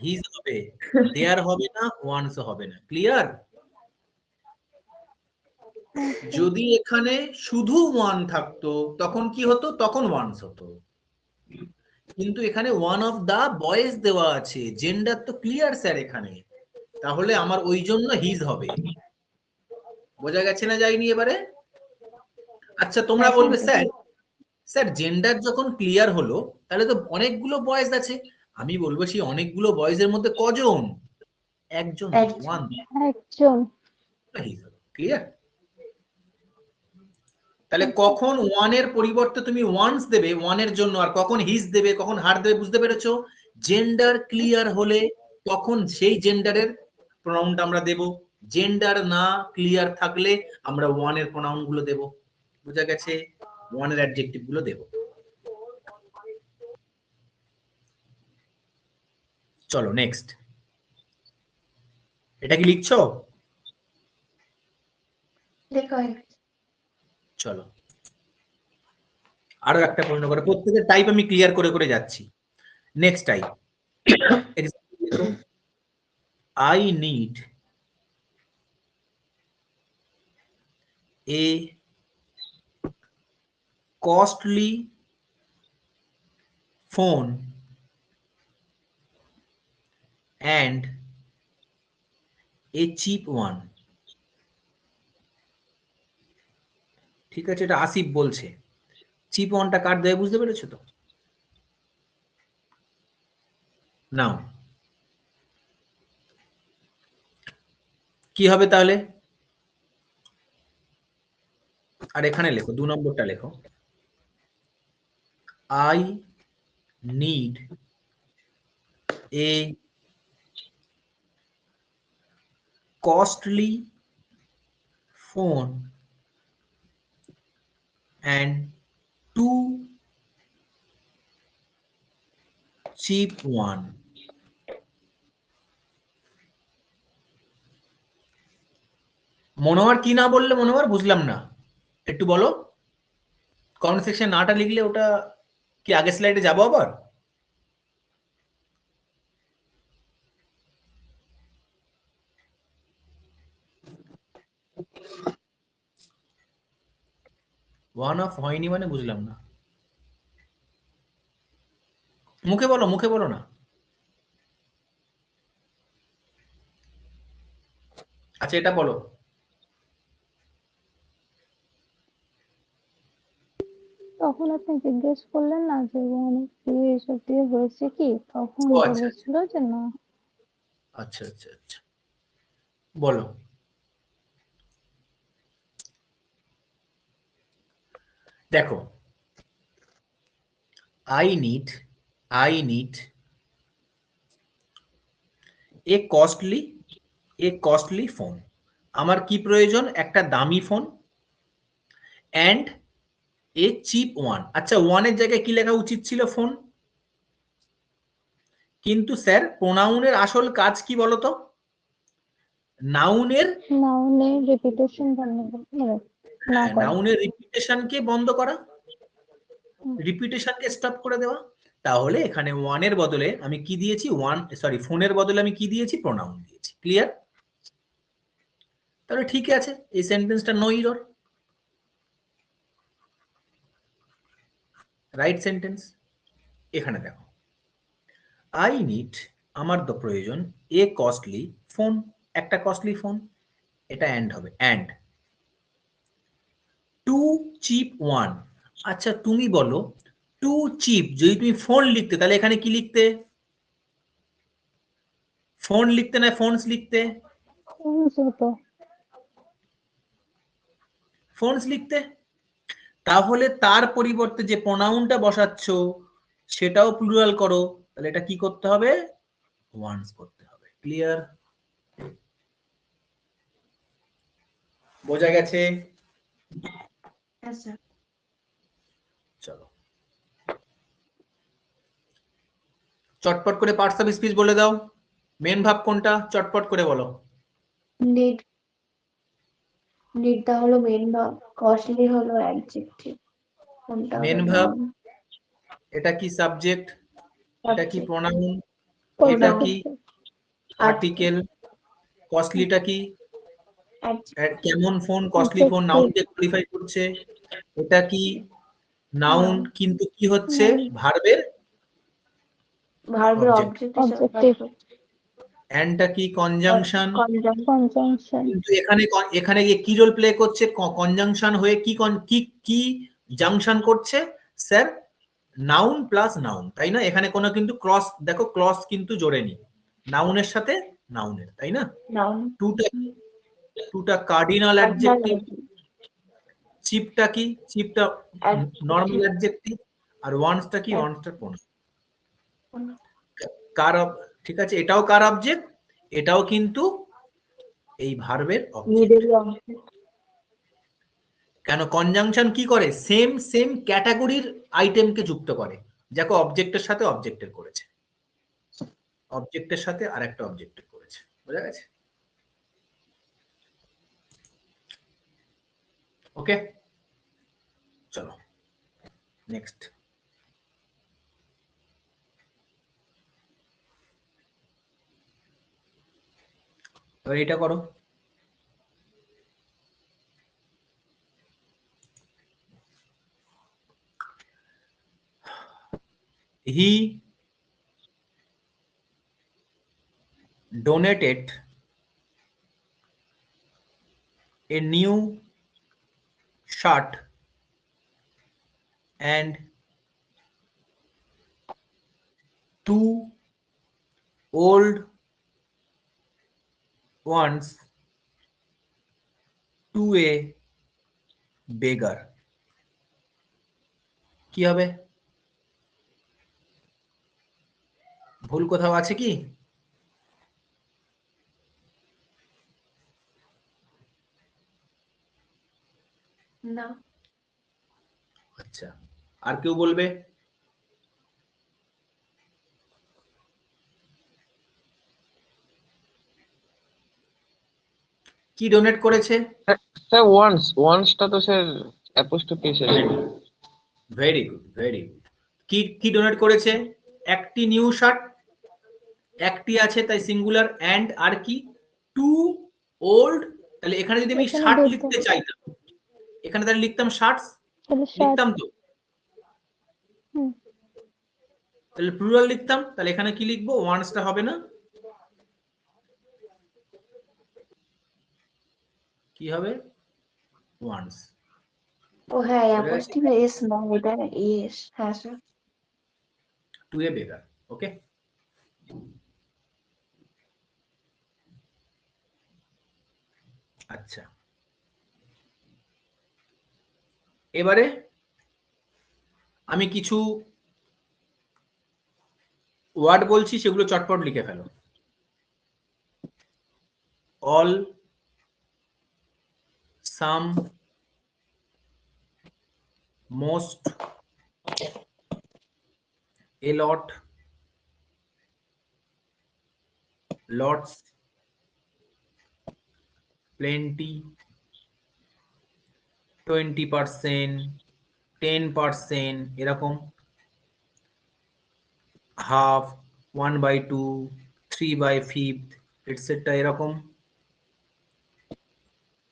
হিজ হবে, দেয়ার হবে না, ওয়ান্স হবে না। ক্লিয়ার? যদি এখানে শুধু ওয়ান থাকতো তখন কি হতো? তখন ওয়ান্স হতো। কিন্তু এখানে ওয়ান অফ দা বয়েজ দেওয়া আছে, জেন্ডার তো ক্লিয়ার স্যার এখানে, তাহলে আমার ওই জন্য হিজ হবে। বোঝা গেছে না যায়নি এবারে? আচ্ছা তোমরা বলবে স্যার, স্যার জেন্ডার যখন ক্লিয়ার হলো তাহলে তো অনেকগুলো বয়েজ আছে, আমি বলবো সেই অনেকগুলো বয়েজের মধ্যে কজন? একজন, একজন। ওয়ান। একজন। ক্লিয়ার? তাহলে কখন ওয়ানের পরিবর্তে তুমি ওয়ান্স দেবে ওয়ানের জন্য, আর কখন হিজ দেবে, কখন হার দেবে, বুঝতে পেরেছো? জেন্ডার ক্লিয়ার হলে তখন সেই জেন্ডারের প্রোনাউনটা আমরা দেব। জেন্ডার না ক্লিয়ার থাকলে আমরা ওয়ানের প্রোনাউন গুলো দেব। বুঝা গেছে? ওয়ানের অ্যাডজেক্টিভ গুলো দেব। চলো নেক্সট। এটা কি লিখছো? লেখা হয়ে গেছে। চলো আরো একটা প্রশ্ন করে, প্রত্যেকের টাইপ আমি ক্লিয়ার করে করে যাচ্ছি। Next type, I need a costly phone and a cheap one. ঠিক আছে, এটা আসিফ বলছে। চিপ ওয়ানটা কার দেয় বুঝতে পেরেছো তো? নাও কি হবে তাহলে? আর এখানে লেখো 2 নম্বরটা লেখো, I need a costly phone and 2 cheap one. Monowar কি না বললে? মনোয়ার বুঝলাম না, একটু বলো। কমেন্ট সেকশন নাটা লিখলে ওটা কি আগের স্লাইডে যাবো আবার? ওয়ান অফ হয়নি মানে বুঝলাম না, মুখে বলো, মুখে বলো না। আচ্ছা এটা বলো, তখন আপনি জিজ্ঞেস করলেন না যে অনেক দিয়ে এসব দিয়ে হয়েছে কি, তখন ও আচ্ছা বলেছিল যে না। আচ্ছা আচ্ছা আচ্ছা বলো। দেখো, I need a costly phone. আমার কি প্রয়োজন? একটা দামি phone. And a cheap one. আচ্ছা ওয়ানের জায়গায় কি লেখা উচিত ছিল? ফোন। কিন্তু স্যার প্রোনাউনের আসল কাজ কি বলতো? নাউনের নাউনের রিপিটেশন বন্ধ না করা। নাউনের রিপিটেশনকে বন্ধ করা, রিপিটেশনকে স্টপ করে দেওয়া। তাহলে এখানে ওয়ানের বদলে আমি কি দিয়েছি? ফোনের বদলে আমি কি দিয়েছি? প্রোনাউন দিয়েছি। ক্লিয়ার? তাহলে ঠিক আছে, এই সেন্টেন্সটা নো এরর, রাইট সেন্টেন্স। এখানে দেখো, আই নিড, আমার তো প্রয়োজন, এ কস্টলি ফোন, একটা কস্টলি ফোন, এটা অ্যান্ড হবে, অ্যান্ড টু চিপ ওয়ান। আচ্ছা তুমি বলো, টু চিপ যদি তুমি ফোন লিখতে তাহলে এখানে কি লিখতে? ফোন লিখতে না ফোনস লিখতে? ফোনস লিখতে। তাহলে তার পরিবর্তে যে প্রোনাউনটা বসাচ্ছ সেটাও প্লুরাল করো, তাহলে এটা কি করতে হবে? ওয়ান্স করতে হবে। ক্লিয়ার? বোঝা গেছে? আচ্ছা, চলো চটপট করে পার্টস অফ স্পিচ বলে দাও। মেন ভাব কোনটা? চটপট করে বলো। নিড, নিডটা হলো মেন ভার্ব, কস্টলি হলো অ্যাডজেক্টিভ, কোনটা মেন হলো ভাব, noun, এটা কি সাবজেক্ট, এটা কি subject, প্রোনাউন, এটা কি আর্টিকেল, কস্টলিটা কি adjective, কেমন ফোন, কস্টলি ফোন নাউনকে কোয়ালিফাই করছে, এটা কি নাউন কিন্তু কি হচ্ছে? ভার্বের ভার্বের অবজেক্ট। অবজেক্ট হিসেবে কাজ অবজেক্টিভ। করছে। অ্যান্ডটা কি? কনজাংশন। কনজাংশন। কিন্তু এখানে এখানে গিয়ে কি রোল প্লে করছে? কনজাংশন হয়ে কি কি কি জাংশন করছে স্যার? নাউন প্লাস নাউন, তাই না? এখানে কোনো কিন্তু ক্রস, দেখো ক্লস কিন্তু জোড়েনি, নাউনের সাথে নাউনের, তাই না? নাউন টুটা কার্ডিনাল অ্যাডজেক্টিভ, চিপটা কি, চিপটা নরমাল অ্যাডজেক্টিভ, আর ওয়ান্সটা কি, ওয়ান্সটা প্রোনাউন। কার ঠিক আছে, এটাও কার অবজেক্ট, এটাও কিন্তু এই ভার্বের অবজেক্ট। কেন কনজাংশন কি করে, সেম সেম ক্যাটাগরির আইটেমকে যুক্ত করে, যাকে অবজেক্টের সাথে অবজেক্টের করেছে, অবজেক্টের সাথে আরেকটা অবজেক্টের করেছে, বোঝা গেছে? ওকে, চলো নেক্সট। এবার এটা করো। He donated a new shirt and 2 old ones to a beggar। কি হবে, ভুল কোথাও আছে কি? না, আচ্ছা, আর কেউ বলবে? কি ডোনেট করেছে? স্যার ওয়ান্সটা তো স্যার অ্যাপোস্ট্রফি এসেছে। Very good, very good. কি কি ডোনেট করেছে? একটি নিউ শার্ট, একটি আছে তাই সিঙ্গুলার, এন্ড আর কি, টু ওল্ড। তাহলে এখানে যদি আমি এখানে শার্ট দুটো। লিখতে চাইতাম, এখানে তাহলে লিখতাম শার্টস, তাহলে শার্ট। লিখতাম তো, হুম। তাহলে প্লুরাল লিখতাম, তাহলে এখানে কি লিখবো, ওয়ান্সটা হবে না, কি হবে, ওয়ান্স। ও হ্যাঁ, অ্যাপোস্ট্রফি এস না, এটা এস। হ্যাঁ স্যার। টু এ বেগার। ওকে, আচ্ছা, এবারে আমি কিছু ওয়ার্ড বলছি, সেগুলো চটপট লিখে ফেলো। All, some, most, a lot, lots, plenty, 20%, 10%, এরকম, হাফ, 1/2, 3/5, এটসেট্রা, এরকম,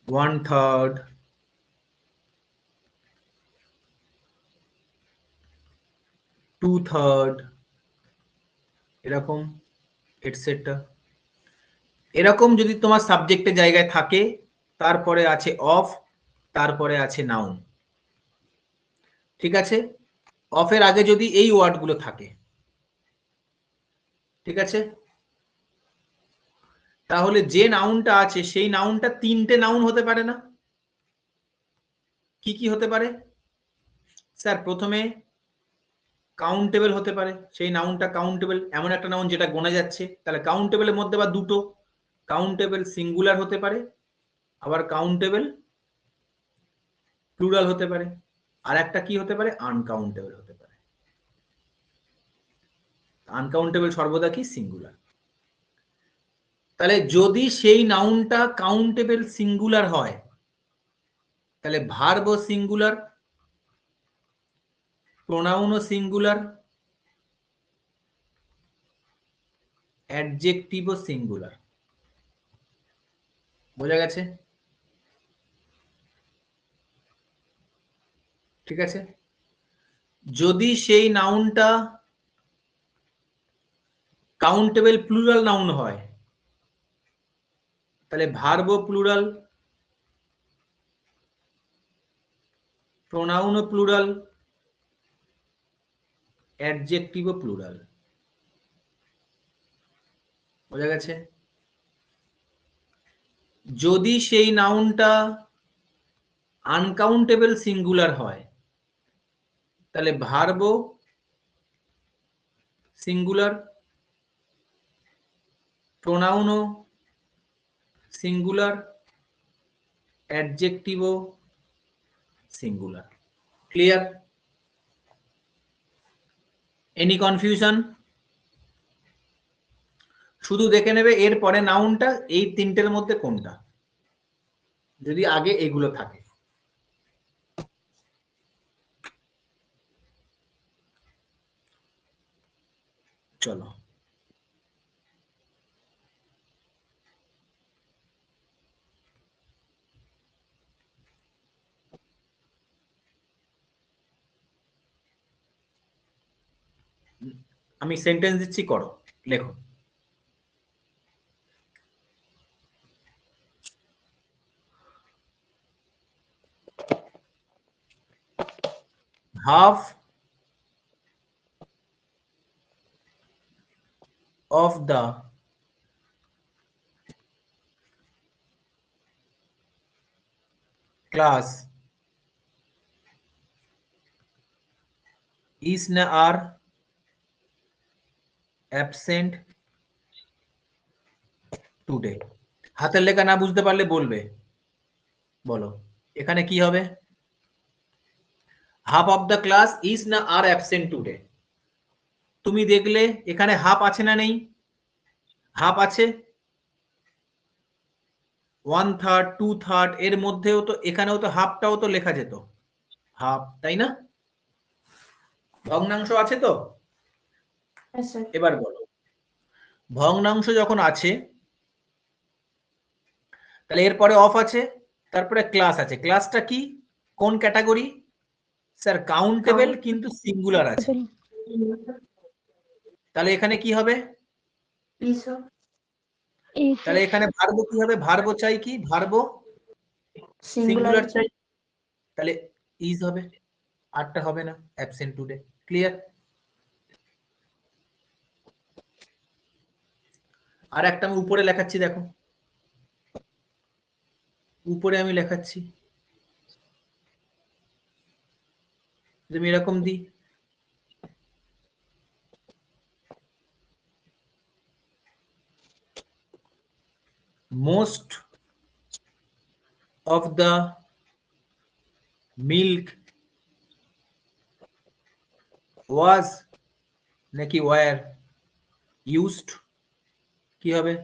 1/3, 2/3, এরকম, এটসেট্রা। এরকম যদি তোমার সাবজেক্টের জায়গায় থাকে, তারপরে আছে অফ, তারপরে আছে নাউন, ঠিক আছে? অফের আগে যদি এই ওয়ার্ডগুলো থাকে, ঠিক আছে, তাহলে যে নাউনটা আছে সেই নাউনটা তিনটে নাউন হতে পারে না? কি কি হতে পারে স্যার? প্রথমে কাউন্টেবল হতে পারে, সেই নাউনটা কাউন্টেবল, এমন একটা নাউন যেটা গোনা যাচ্ছে, তাহলে কাউন্টেবলের মধ্যে আবার দুটো, কাউন্টেবল সিঙ্গুলার হতে পারে, আবার কাউন্টেবল প্লুরাল হতে পারে, আর একটা কি হতে পারে, আনকাউন্টেবল হতে পারে। আনকাউন্টেবল সর্বদা কি, সিঙ্গুলার। তাহলে যদি সেই নাউনটা কাউন্টেবল সিঙ্গুলার হয়, তাহলে ভার্ব সিঙ্গুলার, প্রোনাউনও সিঙ্গুলার, অ্যাডজেক্টিভও সিঙ্গুলার। বোঝা গেছে? ঠিক আছে, যদি সেই নাউনটা কাউন্টেবল প্লুরাল নাউন হয়, তাহলে ভার্ব প্লুরাল, প্রোনাউনও প্লুরাল, অ্যাডজেক্টিভ ও প্লুরাল। বোঝা গেছে? যদি সেই নাউনটা আনকাউন্টেবল সিঙ্গুলার হয় তাহলে ভার্বও সিঙ্গুলার, প্রোনাউনও সিঙ্গুলার, অ্যাডজেক্টিভও সিঙ্গুলার। ক্লিয়ার? Any confusion? শুধু দেখে নেবে এর পরে নাউনটা এই তিনটের মধ্যে কোনটা, যদি আগে এগুলো থাকে। চলো আমি সেন্টেন্স দিচ্ছি, করো, লেখো। half of the class is are absent today। হাতের লেখা না বুঝতে পারলে বলবে, বলো এখানে কি হবে? Half of the class is না আর অ্যাবসেন্ট টুডে। তুমি দেখলে এখানে হাফ আছে না নেই? হাফ আছে, 1/3 2/3 এর মধ্যেও তো এখানেও তো হাফটাও তো লেখা যেত, হাফ, তাই না? ভগ্নাংশ আছে তো? হ্যাঁ স্যার। এবার বলো, ভগ্নাংশ যখন আছে তাহলে এরপরে অফ আছে, তারপরে ক্লাস আছে। ক্লাসটা কি, কোন ক্যাটাগরি? স্যার কাউন্টেবল কিন্তু সিঙ্গুলার আছে। তাহলে এখানে কি হবে? তাহলে এখানে ভার্ব কি হবে? ভার্ব চাই কি? ভার্ব সিঙ্গুলার চাই, তাহলে ইজ হবে, আরটা হবে না, অ্যাবসেন্ট টুডে। ক্লিয়ার? আর একটা আমি উপরে লেখাচ্ছি, দেখো উপরে আমি লেখাচ্ছি, আমি এরকম দিই, most of the milk was নাকি were used, কি হবে?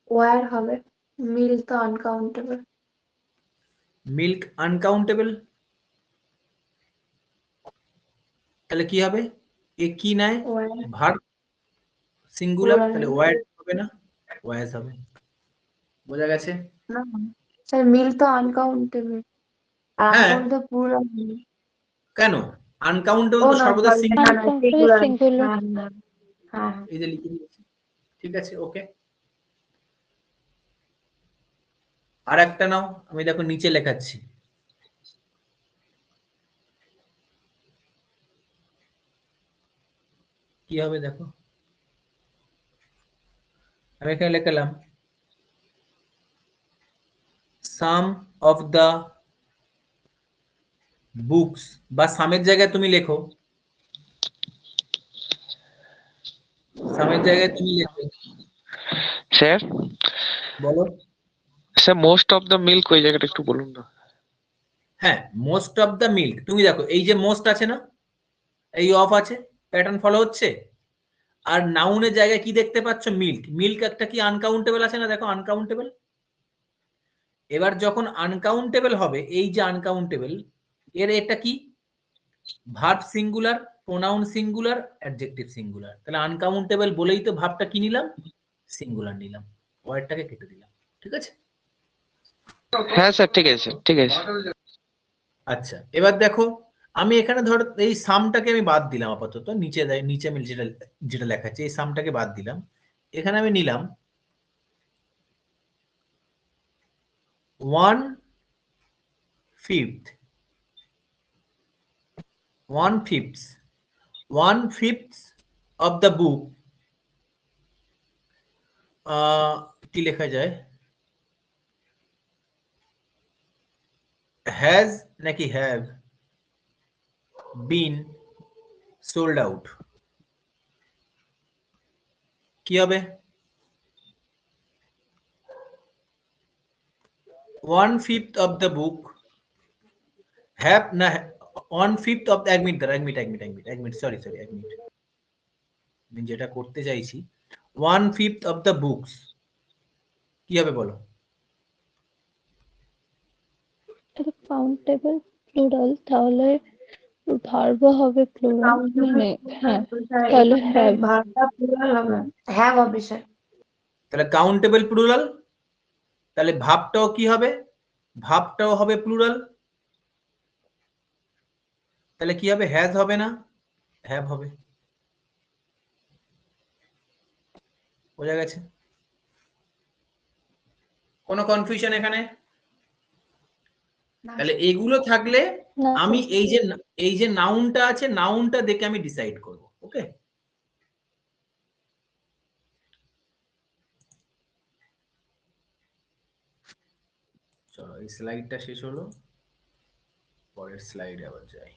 ওয়ার হবে, মিল তো আনকাউন্টেবল। মিল্ক আনকাউন্টেবল, তাহলে কি হবে? এ কি নেয়? ভার্ব সিঙ্গুলার, তাহলে ওয়ার হবে না, ওয়াজ হবে। বোঝা গেছে? না স্যার, মিল তো আনকাউন্টেবল, আর হ্যাঁ। এখন তো পুরো কেন আনকাউন্টেবল? তো সর্বদা সিঙ্গুলার। সিঙ্গুলার। হ্যাঁ। এই যে লিখে দিয়েছি, ঠিক আছে, ওকে। আর একটা নাও, আমি দেখো নিচে লেখাচ্ছি, কি হবে দেখো, আমি এখানে লিখলাম সাম অফ দা বুকস, বা সামের জায়গায় তুমি লেখো, সামের জায়গায় তুমি লেখো, স্যার বলো। Sir most of the milk ওই জায়গাটা একটু বলুন না। হ্যাঁ, মোস্ট অফ দা মিল্ক, তুমি দেখো এই যে মোস্ট আছে না, এই অফ আছে, প্যাটার্ন ফলো হচ্ছে। আর নাউনের জায়গায় কি দেখতে পাচ্ছ? মিল্ক। মিল্ক একটা কি আনকাউন্টেবল আছে না, দেখো আনকাউন্টেবল। এবার যখন আনকাউন্টেবল হবে, এই যে আনকাউন্টেবল, এর এটা কি? Verb singular, pronoun singular, adjective singular. তাহলে আনকাউন্টেবল বলেই তো ভাবটা কি নিলাম? সিঙ্গুলার নিলাম, ওয়ার্ডটাকে কেটে দিলাম। ঠিক আছে? হ্যাঁ স্যার ঠিক আছে ঠিক আছে। আচ্ছা, এবার দেখো আমি এখানে ধর এই সামটাকে আমি বাদ দিলাম আপাতত, নিচে নিচে আমি যেটা যেটা লেখাচ্ছি এই সামটাকে বাদ দিলাম। এখানে আমি নিলাম 1/5, 1/5 of the book কি লেখা যায়, has নাকি have been sold out, কি হবে? 1/5 of the book have না 1/5 of the এক মিনিট সরি এক মিনিট, আমি যেটা করতে চাইছি 1/5 of the books কি হবে বলো? এটা কাউন্টেবল প্লুরাল, তাহলে ভার্ব হবে প্লুরাল, মানে হ্যাঁ, তাহলে have। ভার্বটা প্লুরাল হবে, হ্যাভ হবে স্যার। তাহলে কাউন্টেবল প্লুরাল, তাহলে ভাবটাও কি হবে? ভাবটাও হবে প্লুরাল, তাহলে কি হবে? হ্যাজ হবে না, হ্যাভ হবে। বোঝা গেছে? কোনো কনফিউশন এখানে? তাহলে এগুলো থাকলে না আমি এই যে নাউনটা আছে, নাউনটা দেখে আমি ডিসাইড করব। ওকে, চলো এই স্লাইডটা শেষ হলো, পরের স্লাইডে আবার যাই।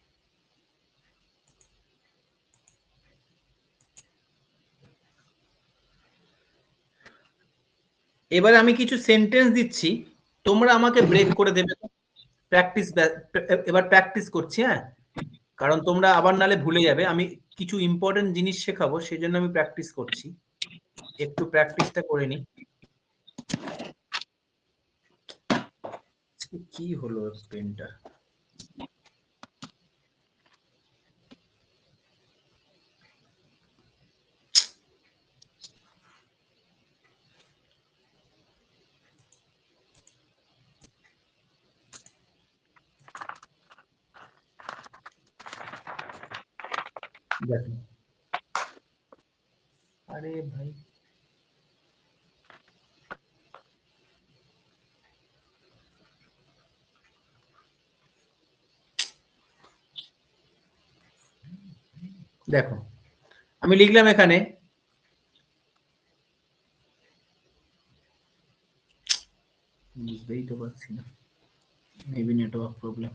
এবারে আমি কিছু সেন্টেন্স দিচ্ছি, তোমরা আমাকে ব্রেক করে দেবে। প্র্যাকটিস, এবার প্র্যাকটিস করছি, হ্যাঁ, কারণ তোমরা আবার নালে ভুলে যাবে। আমি কিছু ইম্পর্টেন্ট জিনিস শেখাবো, সেই জন্য আমি প্র্যাকটিস করছি, একটু প্র্যাকটিসটা করে নি। কি হলো পেনটা? দেখো, আরে ভাই, দেখো আমি লিখলাম এখানে বুঝতেই তো পারছি না, মেবি নেটওয়ার্ক প্রবলেম।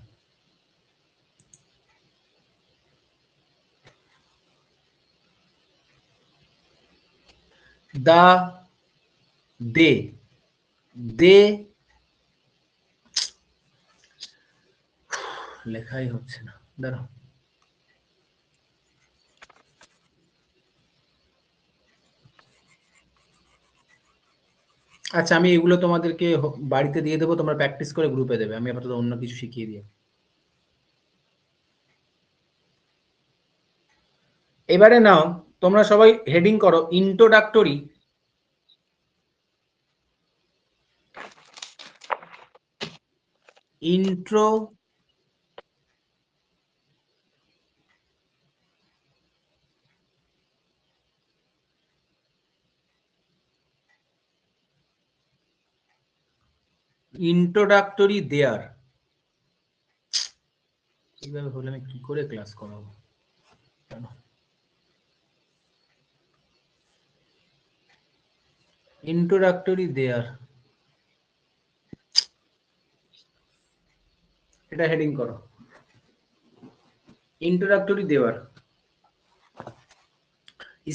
দা দে দে লেখাই হচ্ছে না, দাঁড়াও। আচ্ছা, আমি এগুলো তোমাদেরকে বাড়িতে দিয়ে দেবো, তোমরা প্র্যাকটিস করে গ্রুপে দেবে, আমি আপাতত অন্য কিছু শিখিয়ে দিই। এবারে নাও, তোমরা সবাই হেডিং করো ইন্ট্রোডাক্টরি ইন্ট্রোডাক্টরি দেয়ার। এইভাবে হলে আমি কি করে ক্লাস করাবো? ইন্ট্রোডাক্টরি দেয়ার, এটা হেডিং করো ইন্ট্রোডাক্টরি দেওয়ার।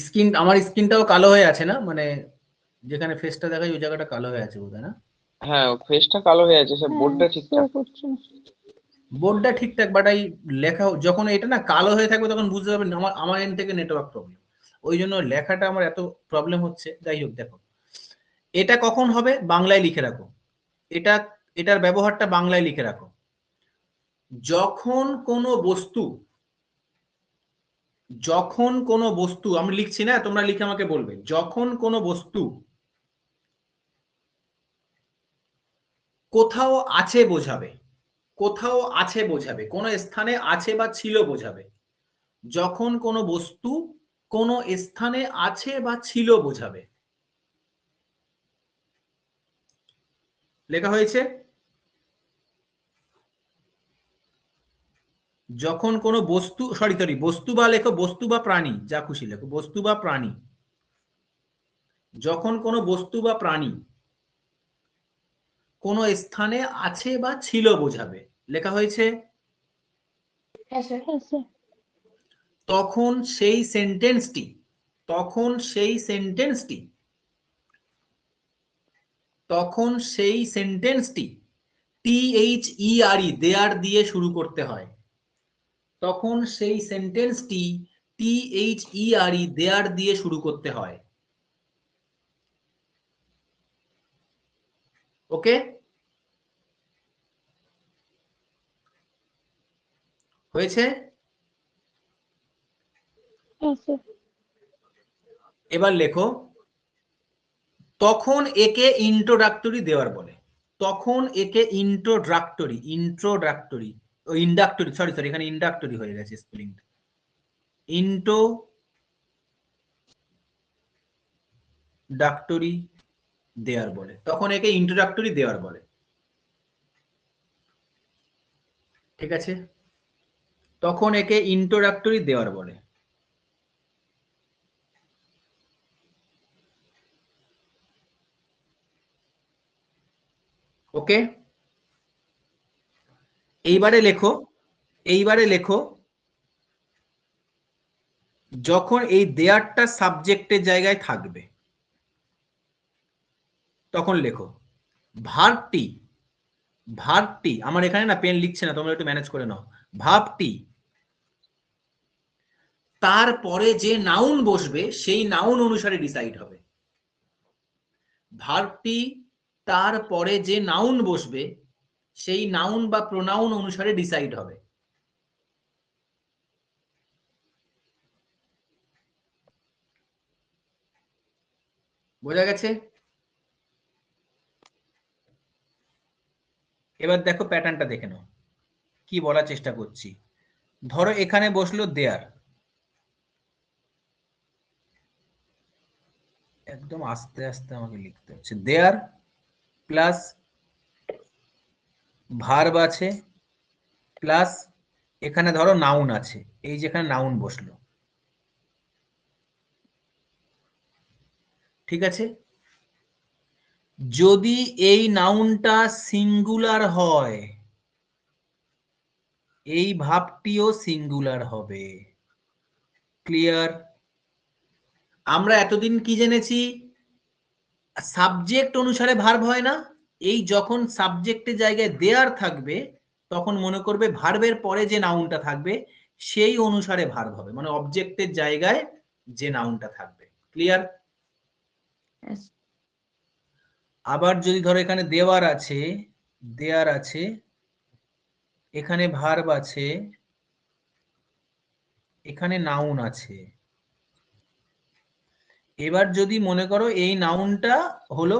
স্ক্রিন, আমার স্ক্রিনটাও কালো হয়ে আছে না, মানে যেখানে ফেসটা দেখাই ওই জায়গাটা কালো হয়ে আছে বোধহয় না? হ্যাঁ, ফেসটা কালো হয়ে আছে স্যার, বোর্ডটা শো ঠিকঠাক। করছে না। বোর্ডটা ঠিকঠাক, বাট এই লেখা যখন এটা না কালো হয়ে থাকবে তখন বুঝতে পারবেন আমার আমার এন্ড থেকে নেটওয়ার্ক প্রবলেম, ওই জন্য লেখাটা আমার এত প্রবলেম হচ্ছে। যাই হোক, দেখো এটা কখন হবে বাংলায় লিখে রাখো, এটা এটার ব্যবহারটা বাংলায় লিখে রাখো। যখন কোনো বস্তু আমি লিখছি না, তোমরা লিখে আমাকে বলবে, যখন কোনো বস্তু কোথাও আছে বোঝাবে, কোথাও আছে বোঝাবে, কোনো স্থানে আছে বা ছিল বোঝাবে। যখন কোনো বস্তু কোনো স্থানে আছে বা ছিল বোঝাবে। লেখা হয়েছে যখন কোনো বস্তু বস্তু বা লেখো, বস্তু বা প্রাণী, যা খুশি লেখো, বস্তু বা প্রাণী, যখন কোনো বস্তু বা প্রাণী কোনো স্থানে আছে বা ছিল বোঝাবে, লেখা হয়েছে, হ্যাঁ স্যার। হ্যাঁ স্যার। তখন সেই সেন্টেন্সটি, তখন সেই সেন্টেন্সটি, তখন সেই সেন্টেন্সটি THERE দেয়ার দিয়ে শুরু করতে হয়। তখন সেই সেন্টেন্সটি THERE দেয়ার দিয়ে শুরু করতে হয়। ওকে, হয়েছে? হ্যাঁ স্যার। এবার লেখো, তখন একে ইন্ট্রোডাক্টরি দেওয়ার বলে। তখন একে ইন্ট্রোডাক্টরি, ইন্ট্রোডাক্টরি, ও ইন্ডাক্টরি, সরি সরি, এখানে ইন্ডাক্টরি হয়ে গেছে স্পেলিংটা, ইন্ট্রোডাক্টরি দেওয়ার বলে। তখন একে ইন্ট্রোডাক্টরি দেওয়ার বলে। ঠিক আছে, তখন একে ইন্ট্রোডাক্টরি দেওয়ার বলে। ওকে, এইবারে লেখো, এইবারে লেখো, যখন এই দেয়ারটা সাবজেক্টের জায়গায় থাকবে তখন লেখো ভার্বটি, ভার্বটি, আমার এখানে না পেন লিখছে না, তোমরা একটু ম্যানেজ করে নাও। ভার্বটি তারপরে যে নাউন বসবে সেই নাউন অনুসারে ডিসাইড হবে। ভার্বটি তারপরে যে নাউন বসবে সেই নাউন বা প্রোনাউন অনুসারে ডিসাইড হবে। বোঝা গেছে? এবার দেখো প্যাটার্নটা দেখে নাও, কি বলার চেষ্টা করছি। ধরো এখানে বসলো দেয়ার, একদম আস্তে আস্তে আমাকে লিখতে হচ্ছে, দেয়ার প্লাস ভার্ব আছে প্লাস এখানে ধরো নাউন আছে, এই যেখানে নাউন বসলো, ঠিক আছে? যদি এই নাউনটা সিঙ্গুলার হয় এই ভাবটিও সিঙ্গুলার হবে। ক্লিয়ার? আমরা এতদিন কি জেনেছি, সাবজেক্ট অনুসারে ভার্ব হয় না, এই যখন সাবজেক্টের জায়গায় দেয়ার থাকবে তখন মনে করবে ভার্বের পরে যে নাউনটা থাকবে সেই অনুসারে ভার্ব হবে, মানে অবজেক্টের জায়গায় যে নাউনটা থাকবে। ক্লিয়ার? আবার যদি ধরো এখানে দেওয়ার আছে, দেয়ার আছে, এখানে ভার্ব আছে, এখানে নাউন আছে, এবার যদি মনে করো এই নাউনটা হলো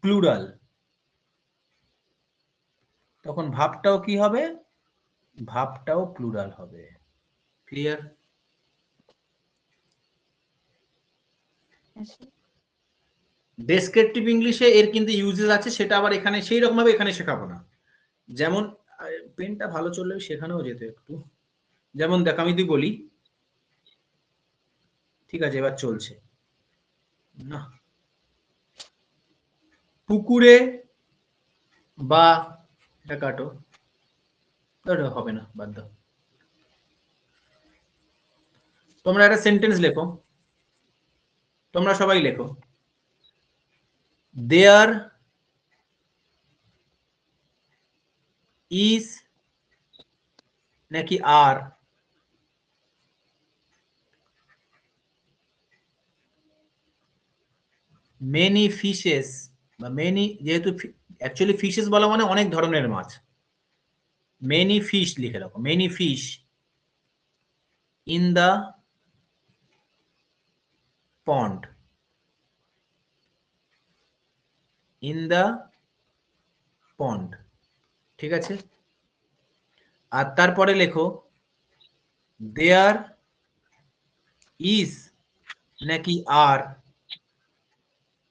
প্লুরাল, তখন ভাবটাও কি হবে, ভাবটাও প্লুরাল হবে। ক্লিয়ার? ডেসক্রিপটিভ ইংলিশে এর কিন্তু ইউজেস আছে, সেটা আবার এখানে সেই রকম ভাবে এখানে শেখাবো না। যেমন পেনটা ভালো চললে সেখানেও যেত একটু, যেমন দেখ আমি যদি বলি, ঠিক আছে এবার চলছে না, পুকুরে বা, এটা কাটো, হবে না, বাদ দাও। তোমরা একটা সেন্টেন্স লেখো, তোমরা সবাই লেখো, দেয়ার ইজ নাকি আর মেনি ফিশেস, বা মেনি, যেহেতু অ্যাকচুয়ালি ফিশেস বলা মানে অনেক ধরনের মাছ, মেনি ফিশ লিখে রাখো, many fish in the pond, in the pond, ঠিক আছে? আর তারপরে লেখো দেয়ার ইজ নাকি are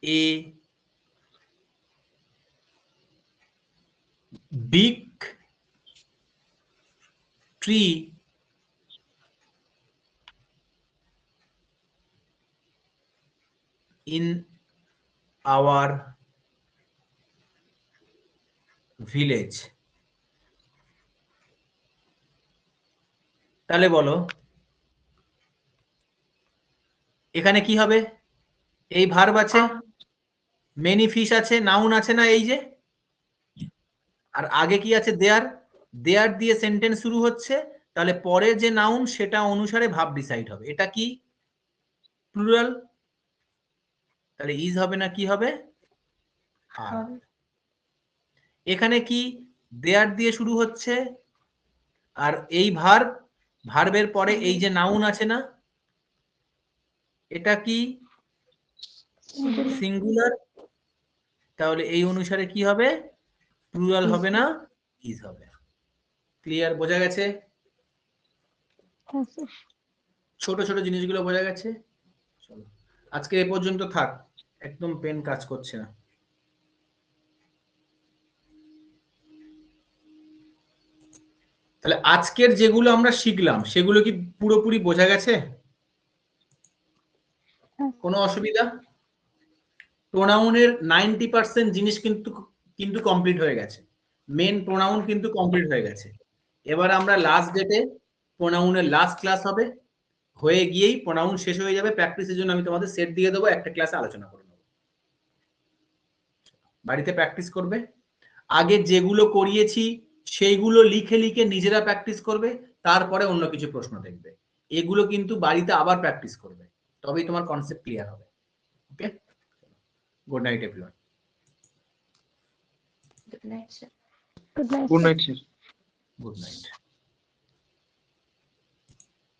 a big tree in our village. তাহলে বলো এখানে কি হবে? এই ভার্ব আছে, মেনি ফিশ আছে, নাউন আছে না এই যে, আর আগে কি আছে? দেয়ার। দেয়ার দিয়ে সেন্টেন্স শুরু হচ্ছে, তাহলে পরে যে নাউন সেটা অনুসারে ভাব ডিসাইড হবে। এটা কি? প্লুরাল। তাহলে ইজ হবে না কি হবে? আর। এখানে কি? দেয়ার দিয়ে শুরু হচ্ছে, আর এই ভার্ব, ভার্বের পরে এই যে নাউন আছে না, এটা কি? সিঙ্গুলার। তাহলে এই অনুসারে কি হবে? প্লুরাল হবে না, ইজ হবে। ক্লিয়ার? বোঝা গেছে? হ্যাঁ স্যার। ছোট ছোট জিনিসগুলো বোঝা গেছে? চলো আজকে এ পর্যন্ত থাক, একদম পেন কাজ করছে না। তাহলে আজকের যেগুলো আমরা শিখলাম সেগুলো কি পুরোপুরি বোঝা গেছে? কোনো অসুবিধা? প্রোনাউনের 90% জিনিস কিন্তু কমপ্লিট হয়ে গেছে। মেন প্রোনাউন কিন্তু কমপ্লিট হয়ে গেছে। এবার আমরা লাস্ট ডেটে প্রোনাউনের লাস্ট ক্লাস হবে, হয়ে গিয়েই প্রোনাউন শেষ হয়ে যাবে। প্র্যাকটিসের জন্য আমি তোমাদের সেট দিয়ে দেবো, একটা ক্লাসে আলোচনা করে নেবো। বাড়িতে প্র্যাকটিস করবে। আগে যেগুলো করিয়েছি সেইগুলো লিখে লিখে নিজেরা প্র্যাকটিস করবে, তারপরে অন্য কিছু প্রশ্ন দেখবে। এগুলো কিন্তু বাড়িতে আবার প্র্যাকটিস করবে, তবেই তোমার কনসেপ্ট ক্লিয়ার হবে। Okay, good night everyone. Good night, sir. Good night good night sir. Good night.